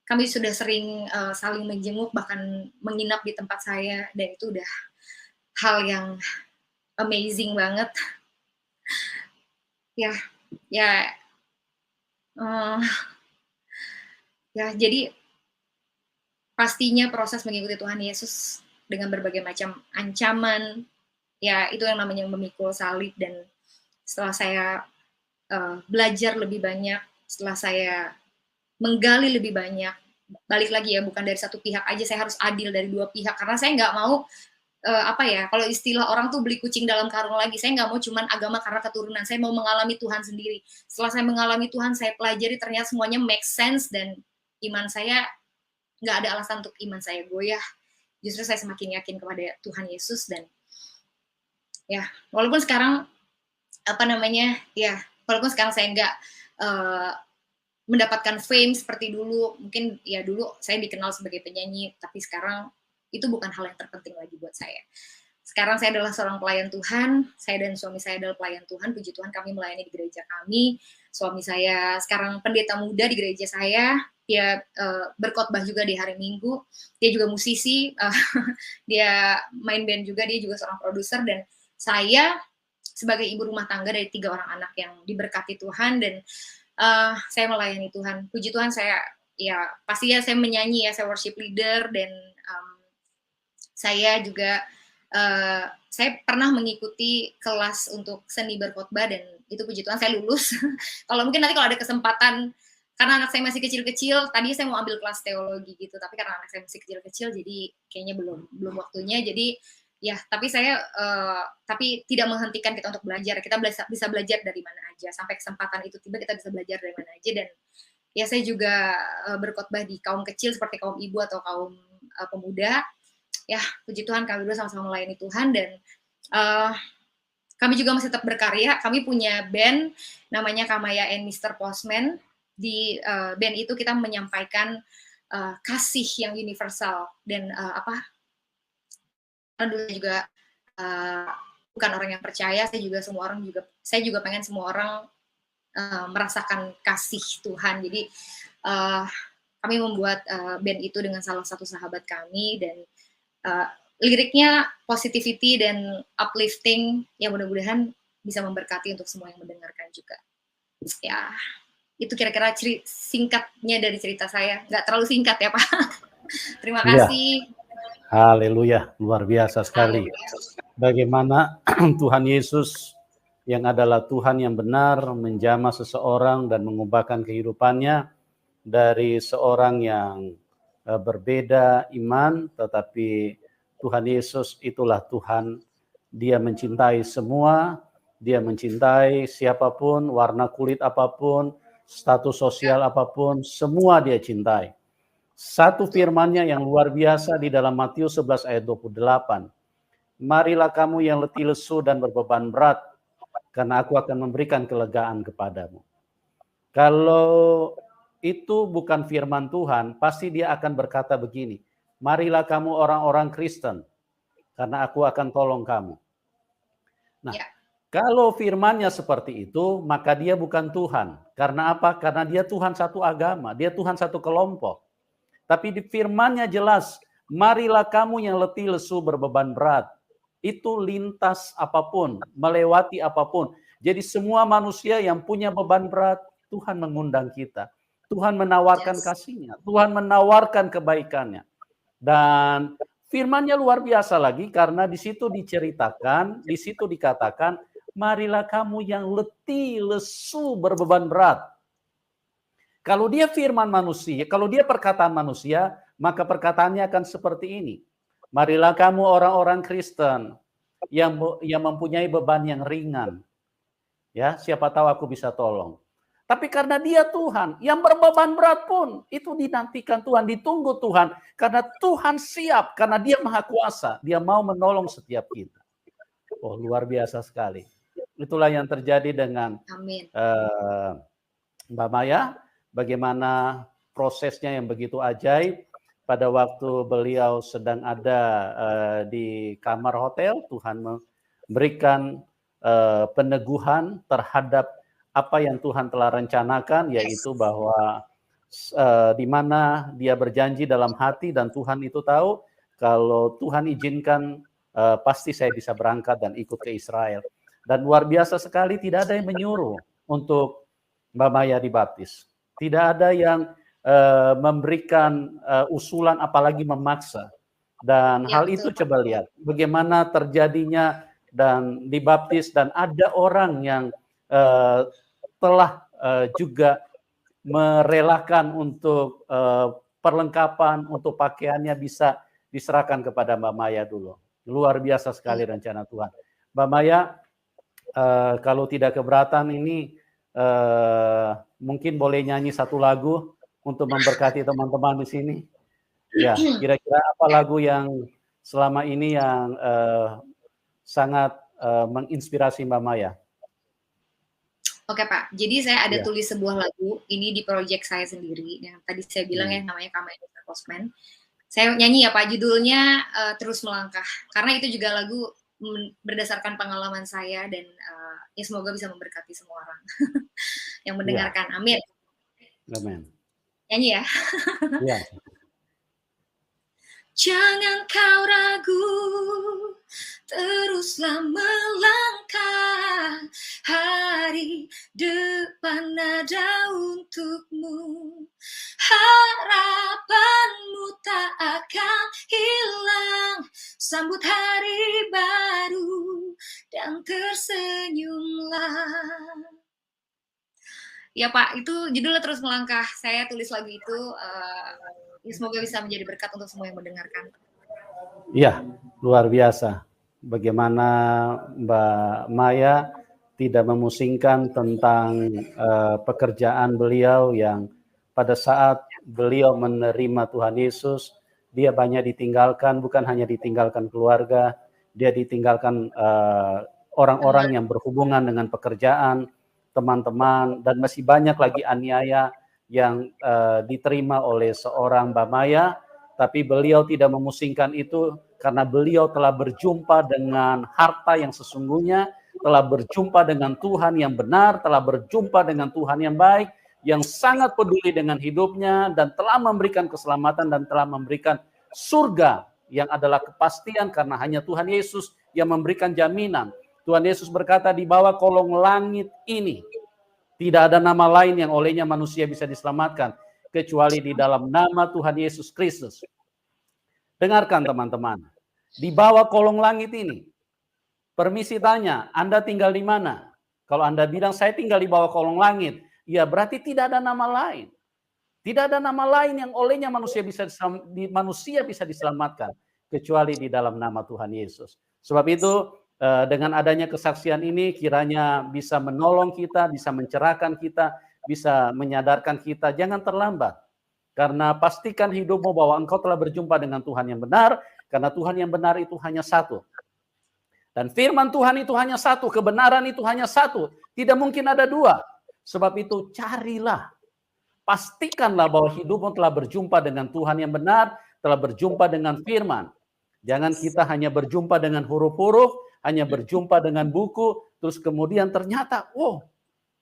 S2: kami sudah sering saling menjenguk, bahkan menginap di tempat saya, dan itu udah hal yang amazing banget. Jadi pastinya proses mengikuti Tuhan Yesus dengan berbagai macam ancaman, ya itu yang namanya memikul salib. Dan setelah saya belajar lebih banyak, setelah saya menggali lebih banyak, balik lagi ya, bukan dari satu pihak aja, saya harus adil dari dua pihak, karena saya nggak mau kalau istilah orang tuh beli kucing dalam karung lagi. Saya nggak mau cuman agama karena keturunan, saya mau mengalami Tuhan sendiri. Setelah saya mengalami Tuhan, saya pelajari, ternyata semuanya make sense, dan iman saya, nggak ada alasan untuk iman saya goyah. Justru saya semakin yakin kepada Tuhan Yesus. Dan ya walaupun sekarang walaupun sekarang saya nggak mendapatkan fame seperti dulu. Mungkin ya dulu saya dikenal sebagai penyanyi, tapi sekarang itu bukan hal yang terpenting lagi buat saya. Sekarang saya adalah seorang pelayan Tuhan, saya dan suami saya adalah pelayan Tuhan, puji Tuhan kami melayani di gereja kami. Suami saya sekarang pendeta muda di gereja saya, dia berkhotbah juga di hari Minggu, dia juga musisi, dia main band juga, dia juga seorang produser, dan saya sebagai ibu rumah tangga dari 3 orang anak yang diberkati Tuhan, dan saya melayani Tuhan. Puji Tuhan saya, ya pasti ya saya menyanyi ya, saya worship leader, dan saya juga saya pernah mengikuti kelas untuk seni berkhotbah, dan itu puji Tuhan saya lulus. Kalau mungkin nanti kalau ada kesempatan, karena anak saya masih kecil-kecil, tadi saya mau ambil kelas teologi gitu, tapi karena anak saya masih kecil-kecil, jadi kayaknya belum waktunya. Jadi ya, tapi saya tapi tidak menghentikan kita untuk belajar. Kita bisa belajar dari mana aja, sampai kesempatan itu tiba kita bisa belajar dari mana aja. Dan ya saya juga berkhotbah di kaum kecil seperti kaum ibu atau kaum pemuda. Ya, puji Tuhan kami berdua sama-sama melayani Tuhan, dan kami juga masih tetap berkarya. Kami punya band namanya Kamaya and Mr. Postman. Di band itu kita menyampaikan kasih yang universal, dan dulu juga bukan orang yang percaya, saya juga pengen semua orang merasakan kasih Tuhan. Jadi kami membuat band itu dengan salah satu sahabat kami, dan liriknya positivity dan uplifting, yang mudah-mudahan bisa memberkati untuk semua yang mendengarkan juga. Ya, itu kira-kira singkatnya dari cerita saya. Nggak terlalu singkat ya, Pak. Terima kasih.
S1: Haleluya, luar biasa sekali. Bagaimana Tuhan Yesus yang adalah Tuhan yang benar menjamah seseorang dan mengubahkan kehidupannya dari seorang yang berbeda iman, tetapi Tuhan Yesus itulah Tuhan. Dia mencintai semua, dia mencintai siapapun, warna kulit apapun, status sosial apapun, semua dia cintai. Satu firman-Nya yang luar biasa di dalam Matius 11 ayat 28. Marilah kamu yang letih lesu dan berbeban berat, karena aku akan memberikan kelegaan kepadamu. Kalau itu bukan firman Tuhan, pasti dia akan berkata begini, marilah kamu orang-orang Kristen, karena aku akan tolong kamu. Nah, kalau firman-Nya seperti itu, maka dia bukan Tuhan. Karena apa? Karena dia Tuhan satu agama, dia Tuhan satu kelompok. Tapi di firman-Nya jelas, marilah kamu yang letih lesu berbeban berat. Itu lintas apapun, melewati apapun. Jadi semua manusia yang punya beban berat, Tuhan mengundang kita. Tuhan menawarkan kasih-Nya, Tuhan menawarkan kebaikan-Nya. Dan firman-Nya luar biasa lagi, karena di situ diceritakan, di situ dikatakan, marilah kamu yang letih lesu berbeban berat. Kalau dia firman manusia, kalau dia perkataan manusia, maka perkataannya akan seperti ini. Marilah kamu orang-orang Kristen yang mempunyai beban yang ringan. Ya, siapa tahu aku bisa tolong. Tapi karena dia Tuhan, yang berbeban berat pun itu dinantikan Tuhan, ditunggu Tuhan. Karena Tuhan siap, karena dia maha kuasa. Dia mau menolong setiap kita. Oh, luar biasa sekali. Itulah yang terjadi dengan Mbak Maya. Bagaimana prosesnya yang begitu ajaib. Pada waktu beliau sedang ada di kamar hotel, Tuhan memberikan peneguhan terhadap apa yang Tuhan telah rencanakan, yaitu bahwa di mana dia berjanji dalam hati, dan Tuhan itu tahu kalau Tuhan izinkan pasti saya bisa berangkat dan ikut ke Israel. Dan luar biasa sekali, tidak ada yang menyuruh untuk Mbak Maya dibaptis. Tidak ada yang memberikan usulan, apalagi memaksa. Dan hal itu coba lihat bagaimana terjadinya dan dibaptis, dan ada orang yang telah juga merelakan untuk perlengkapan, untuk pakaiannya bisa diserahkan kepada Mbak Maya dulu. Luar biasa sekali rencana Tuhan. Mbak Maya, kalau tidak keberatan ini mungkin boleh nyanyi satu lagu untuk memberkati teman-teman di sini. Ya, kira-kira apa lagu yang selama ini yang sangat menginspirasi Mbak Maya?
S2: Oke Pak, jadi saya ada
S1: Ya.
S2: tulis sebuah lagu, ini di project saya sendiri, yang tadi saya bilang ya
S1: Hmm.
S2: namanya Kamaya Postman. Saya nyanyi ya Pak, judulnya Terus Melangkah, karena itu juga lagu berdasarkan pengalaman saya dan ya semoga bisa memberkati semua orang yang
S1: Ya.
S2: mendengarkan, amin.
S1: Amin.
S2: Nyanyi ya.
S1: Ya.
S2: Jangan kau ragu, teruslah melangkah, hari depan ada untukmu. Harapanmu tak akan hilang, sambut hari baru dan tersenyumlah. Ya Pak, itu judulnya Terus Melangkah. Saya tulis lagu itu, semoga bisa menjadi berkat untuk semua yang mendengarkan.
S1: Iya, luar biasa. Bagaimana Mbak Maya tidak memusingkan tentang pekerjaan beliau yang pada saat beliau menerima Tuhan Yesus, dia banyak ditinggalkan, bukan hanya ditinggalkan keluarga, dia ditinggalkan orang-orang yang berhubungan dengan pekerjaan, teman-teman, dan masih banyak lagi aniaya yang diterima oleh seorang Mbak Maya. Tapi beliau tidak memusingkan itu karena beliau telah berjumpa dengan harta yang sesungguhnya, telah berjumpa dengan Tuhan yang benar, telah berjumpa dengan Tuhan yang baik, yang sangat peduli dengan hidupnya dan telah memberikan keselamatan dan telah memberikan surga yang adalah kepastian karena hanya Tuhan Yesus yang memberikan jaminan. Tuhan Yesus berkata, di bawah kolong langit ini tidak ada nama lain yang olehnya manusia bisa diselamatkan kecuali di dalam nama Tuhan Yesus Kristus. Dengarkan teman-teman, di bawah kolong langit ini, permisi tanya, Anda tinggal di mana? Kalau Anda bilang saya tinggal di bawah kolong langit, ya berarti tidak ada nama lain. Tidak ada nama lain yang olehnya manusia bisa diselamatkan kecuali di dalam nama Tuhan Yesus. Sebab itu dengan adanya kesaksian ini kiranya bisa menolong kita, bisa mencerahkan kita, bisa menyadarkan kita, jangan terlambat. Karena pastikan hidupmu bahwa engkau telah berjumpa dengan Tuhan yang benar, karena Tuhan yang benar itu hanya satu. Dan firman Tuhan itu hanya satu, kebenaran itu hanya satu. Tidak mungkin ada dua. Sebab itu carilah, pastikanlah bahwa hidupmu telah berjumpa dengan Tuhan yang benar, telah berjumpa dengan firman. Jangan kita hanya berjumpa dengan huruf-huruf, hanya berjumpa dengan buku, terus kemudian ternyata,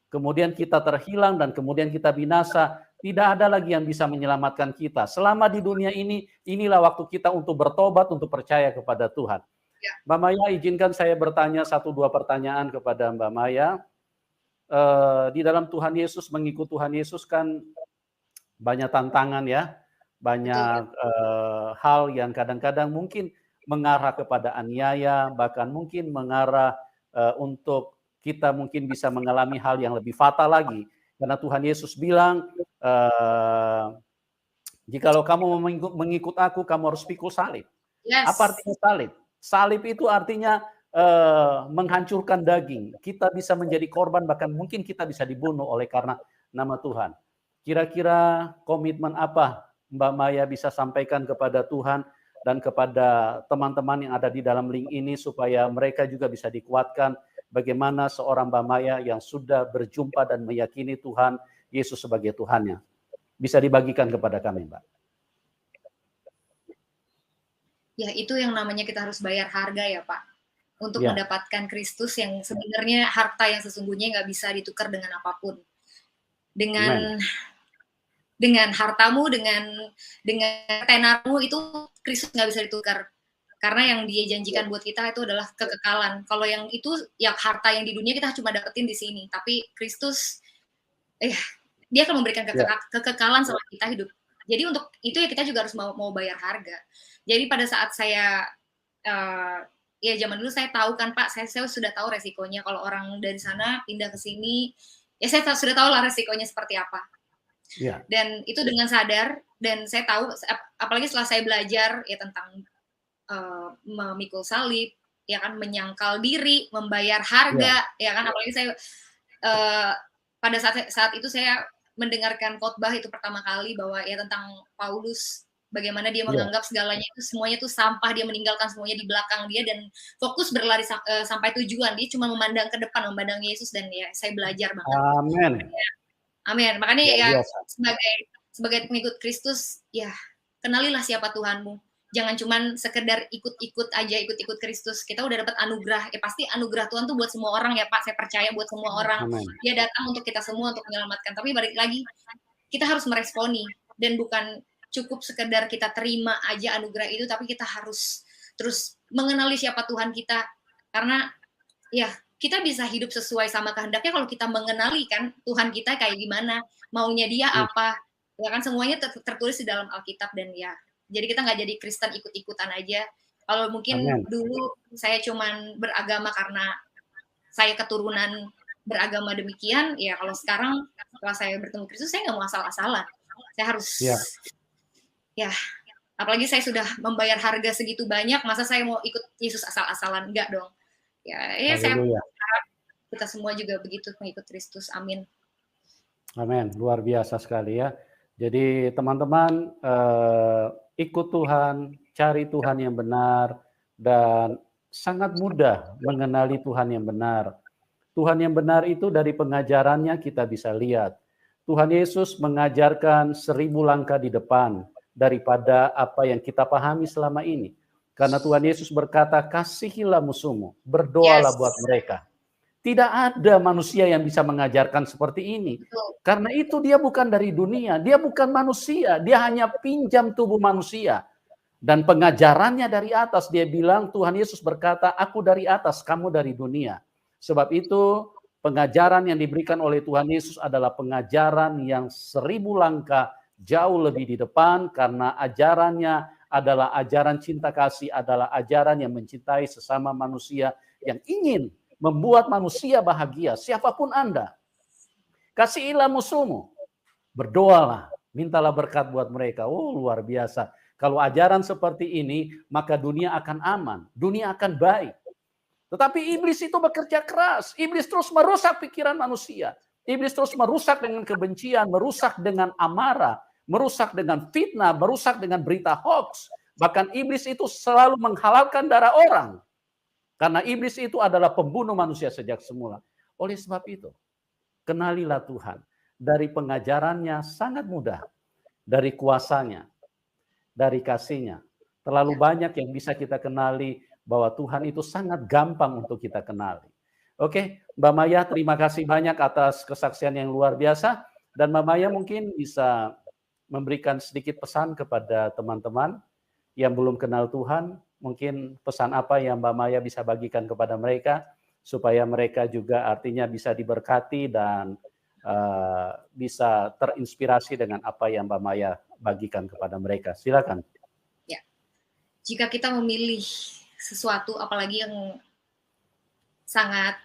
S1: kemudian kita terhilang dan kemudian kita binasa. Tidak ada lagi yang bisa menyelamatkan kita. Selama di dunia ini, inilah waktu kita untuk bertobat, untuk percaya kepada Tuhan. Mbak Maya, izinkan saya bertanya 1-2 pertanyaan kepada Mbak Maya. Di dalam Tuhan Yesus, mengikut Tuhan Yesus kan banyak tantangan ya, banyak hal yang kadang-kadang mungkin mengarah kepada aniaya, bahkan mungkin mengarah untuk kita mungkin bisa mengalami hal yang lebih fatal lagi. Karena Tuhan Yesus bilang, jikalau kamu mengikut aku, kamu harus pikul salib.
S2: Yes.
S1: Apa artinya salib? Salib itu artinya menghancurkan daging. Kita bisa menjadi korban, bahkan mungkin kita bisa dibunuh oleh karena nama Tuhan. Kira-kira komitmen apa Mbak Maya bisa sampaikan kepada Tuhan dan kepada teman-teman yang ada di dalam link ini supaya mereka juga bisa dikuatkan bagaimana seorang Mbak Maya yang sudah berjumpa dan meyakini Tuhan Yesus sebagai Tuhannya. Bisa dibagikan kepada kami, Mbak.
S2: Ya, itu yang namanya kita harus bayar harga ya, Pak. Untuk mendapatkan Kristus yang sebenarnya harta yang sesungguhnya nggak bisa ditukar dengan apapun. Dengan hartamu, dengan tenarmu itu Kristus nggak bisa ditukar. Karena yang Dia janjikan buat kita itu adalah kekekalan. Kalau yang itu, yang harta yang di dunia kita cuma dapetin di sini. Tapi Kristus, Dia akan memberikan kekekalan selama kita hidup. Jadi untuk itu ya kita juga harus mau bayar harga. Jadi pada saat saya, ya zaman dulu saya tahu kan Pak, saya sudah tahu resikonya kalau orang dari sana pindah ke sini, ya saya sudah tahu lah resikonya seperti apa. Yeah. Dan itu dengan sadar, dan saya tahu, apalagi setelah saya belajar ya tentang memikul salib, ya kan, menyangkal diri, membayar harga, ya kan, apalagi saya pada saat itu saya mendengarkan khotbah itu pertama kali bahwa ya tentang Paulus Bagaimana dia
S1: Iya.
S2: menganggap segalanya itu semuanya itu sampah, dia meninggalkan semuanya di belakang dia dan fokus berlari sampai tujuan. Dia cuma memandang ke depan, memandang Yesus dan ya saya belajar banget.
S1: Amin.
S2: Amin. Makanya
S1: Luar
S2: ya
S1: biasa.
S2: sebagai sebagai pengikut Kristus, ya kenalilah siapa Tuhanmu. Jangan cuman sekedar ikut-ikut aja, ikut-ikut Kristus. Kita udah dapat anugerah, ya pasti anugerah Tuhan tuh buat semua orang ya Pak, saya percaya buat semua orang.
S1: Amin.
S2: Dia datang untuk kita semua untuk menyelamatkan. Tapi balik lagi, kita harus meresponi dan bukan cukup sekedar kita terima aja anugerah itu, tapi kita harus terus mengenali siapa Tuhan kita. Karena ya kita bisa hidup sesuai sama kehendaknya kalau kita mengenali kan Tuhan kita kayak gimana, maunya dia apa. Ya kan semuanya tertulis di dalam Alkitab dan ya jadi kita nggak jadi Kristen ikut-ikutan aja. Kalau mungkin
S1: Amin.
S2: dulu saya cuman beragama karena saya keturunan beragama demikian, ya kalau sekarang setelah saya bertemu Kristus, saya nggak mau asal-asalan. Saya harus,
S1: Ya.
S2: ya, apalagi saya sudah membayar harga segitu banyak, masa saya mau ikut Yesus asal-asalan? Enggak dong. Ya saya
S1: Haleluya.
S2: harap kita semua juga begitu mengikut Kristus. Amin.
S1: Amin. Luar biasa sekali ya. Jadi teman-teman ikut Tuhan, cari Tuhan yang benar, dan sangat mudah mengenali Tuhan yang benar. Tuhan yang benar itu dari pengajarannya kita bisa lihat. Tuhan Yesus mengajarkan 1000 langkah di depan daripada apa yang kita pahami selama ini. Karena Tuhan Yesus berkata, kasihilah musuhmu, berdoalah buat mereka. Tidak ada manusia yang bisa mengajarkan seperti ini. Karena itu dia bukan dari dunia, dia bukan manusia, dia hanya pinjam tubuh manusia. Dan pengajarannya dari atas, dia bilang Tuhan Yesus berkata, aku dari atas, kamu dari dunia. Sebab itu pengajaran yang diberikan oleh Tuhan Yesus adalah pengajaran yang 1000 langkah jauh lebih di depan, karena ajarannya adalah ajaran cinta kasih, adalah ajaran yang mencintai sesama manusia, yang ingin membuat manusia bahagia, siapapun Anda. Kasihilah musuhmu, berdoalah, mintalah berkat buat mereka. Oh, luar biasa. Kalau ajaran seperti ini, maka dunia akan aman, dunia akan baik. Tetapi iblis itu bekerja keras. Iblis terus merusak pikiran manusia. Iblis terus merusak dengan kebencian, merusak dengan amarah, merusak dengan fitnah, merusak dengan berita hoax. Bahkan iblis itu selalu menghalalkan darah orang. Karena iblis itu adalah pembunuh manusia sejak semula. Oleh sebab itu, kenalilah Tuhan. Dari pengajarannya sangat mudah. Dari kuasanya, dari kasihnya. Terlalu banyak yang bisa kita kenali bahwa Tuhan itu sangat gampang untuk kita kenali. Oke, Mbak Maya, terima kasih banyak atas kesaksian yang luar biasa. Dan Mbak Maya mungkin bisa memberikan sedikit pesan kepada teman-teman yang belum kenal Tuhan. Mungkin pesan apa yang Mbak Maya bisa bagikan kepada mereka, supaya mereka juga artinya bisa diberkati dan bisa terinspirasi dengan apa yang Mbak Maya bagikan kepada mereka. Silakan.
S2: Ya, jika kita memilih sesuatu, apalagi yang sangat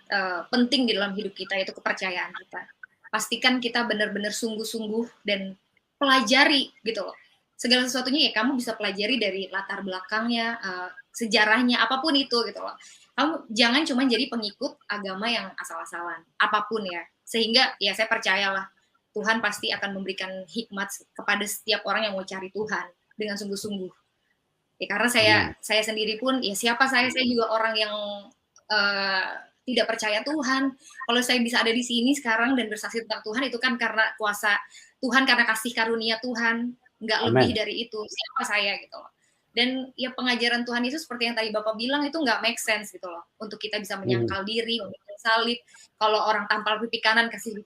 S2: penting di dalam hidup kita, yaitu kepercayaan kita, pastikan kita benar-benar sungguh-sungguh dan pelajari gitu loh. Segala sesuatunya ya kamu bisa pelajari dari latar belakangnya, sejarahnya, apapun itu gitu loh. Kamu jangan cuma jadi pengikut agama yang asal-asalan, apapun ya. Sehingga ya saya percayalah Tuhan pasti akan memberikan hikmat kepada setiap orang yang mau cari Tuhan dengan sungguh-sungguh. Ya karena saya sendiri pun ya siapa saya juga orang yang tidak percaya Tuhan. Kalau saya bisa ada di sini sekarang dan bersaksi tentang Tuhan, itu kan karena kuasa Tuhan, karena kasih karunia Tuhan, nggak lebih dari itu. Siapa saya gitu loh. Dan ya pengajaran Tuhan Yesus seperti yang tadi Bapak bilang itu nggak make sense gitu loh. Untuk kita bisa menyangkal diri, memikul salib. Kalau orang tampal pipi kanan, kasih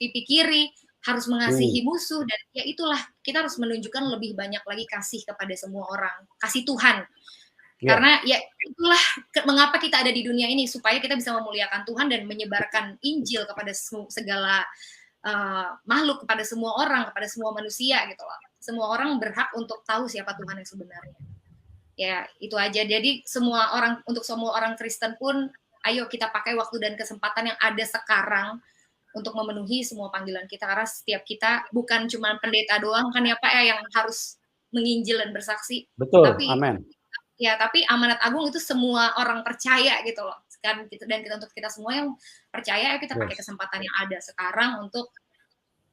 S2: pipi kiri, harus mengasihi musuh. Dan ya itulah, kita harus menunjukkan lebih banyak lagi kasih kepada semua orang. Kasih Tuhan. Karena ya itulah mengapa kita ada di dunia ini, supaya kita bisa memuliakan Tuhan dan menyebarkan Injil kepada segala makhluk, kepada semua orang, kepada semua manusia gitu loh. Semua orang berhak untuk tahu siapa Tuhan yang sebenarnya. Ya itu aja. Jadi untuk semua orang Kristen pun, ayo kita pakai waktu dan kesempatan yang ada sekarang untuk memenuhi semua panggilan kita. Karena setiap kita bukan cuma pendeta doang kan ya Pak ya yang harus menginjil dan bersaksi.
S1: Betul, amin.
S2: Ya, tapi amanat agung itu semua orang percaya gitu loh. Dan kita untuk kita semua yang percaya, ayo kita pakai kesempatan yang ada sekarang untuk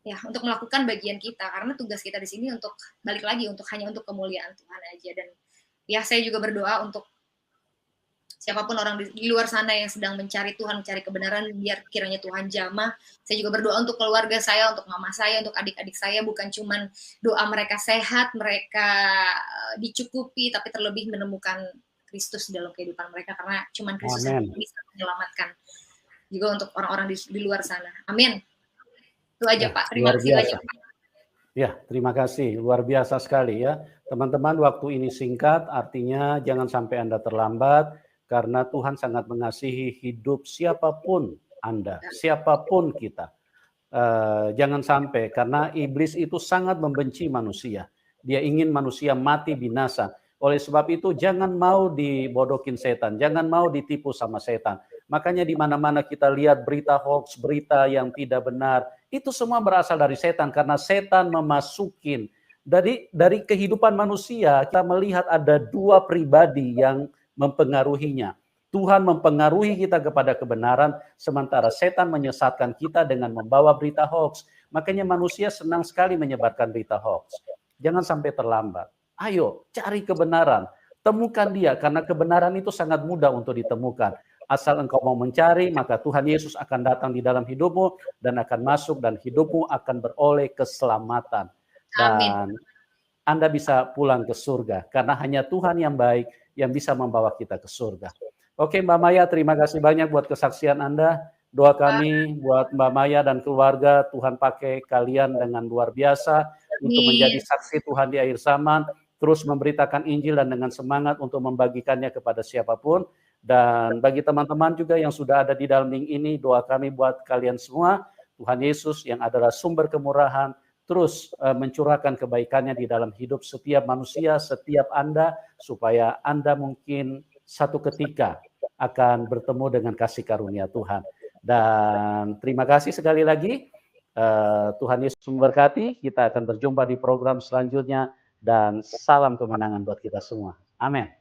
S2: ya untuk melakukan bagian kita, karena tugas kita di sini untuk balik lagi hanya untuk kemuliaan Tuhan aja. Dan ya saya juga berdoa untuk siapapun orang di luar sana yang sedang mencari Tuhan, mencari kebenaran, biar kiranya Tuhan jamah. Saya juga berdoa untuk keluarga saya, untuk mama saya, untuk adik-adik saya, bukan cuman doa mereka sehat, mereka dicukupi, tapi terlebih menemukan Kristus dalam kehidupan mereka, karena cuman Kristus yang bisa menyelamatkan juga untuk orang-orang di luar sana. Amin. Itu aja Pak, terima kasih banyak.
S1: Ya, terima kasih, luar biasa sekali ya. Teman-teman, waktu ini singkat, artinya jangan sampai Anda terlambat, karena Tuhan sangat mengasihi hidup siapapun Anda, siapapun kita. Jangan sampai, karena iblis itu sangat membenci manusia. Dia ingin manusia mati binasa. Oleh sebab itu jangan mau dibodohin setan, jangan mau ditipu sama setan. Makanya di mana-mana kita lihat berita hoax, berita yang tidak benar, itu semua berasal dari setan, karena setan memasukin dari kehidupan manusia. Kita melihat ada dua pribadi yang mempengaruhinya. Tuhan mempengaruhi kita kepada kebenaran, sementara setan menyesatkan kita dengan membawa berita hoax. Makanya manusia senang sekali menyebarkan berita hoax. Jangan sampai terlambat. Ayo, cari kebenaran. Temukan dia, karena kebenaran itu sangat mudah untuk ditemukan. Asal engkau mau mencari, maka Tuhan Yesus akan datang di dalam hidupmu dan akan masuk, dan hidupmu akan beroleh keselamatan. Dan Anda bisa pulang ke surga, karena hanya Tuhan yang baik yang bisa membawa kita ke surga. Oke Mbak Maya, terima kasih banyak buat kesaksian Anda. Doa kami buat Mbak Maya dan keluarga, Tuhan pakai kalian dengan luar biasa untuk menjadi saksi Tuhan di akhir zaman, terus memberitakan Injil dan dengan semangat untuk membagikannya kepada siapapun. Dan bagi teman-teman juga yang sudah ada di dalam link ini, doa kami buat kalian semua, Tuhan Yesus yang adalah sumber kemurahan, terus mencurahkan kebaikannya di dalam hidup setiap manusia, setiap Anda, supaya Anda mungkin satu ketika akan bertemu dengan kasih karunia Tuhan. Dan terima kasih sekali lagi. Tuhan Yesus memberkati. Kita akan berjumpa di program selanjutnya. Dan salam kemenangan buat kita semua. Amin.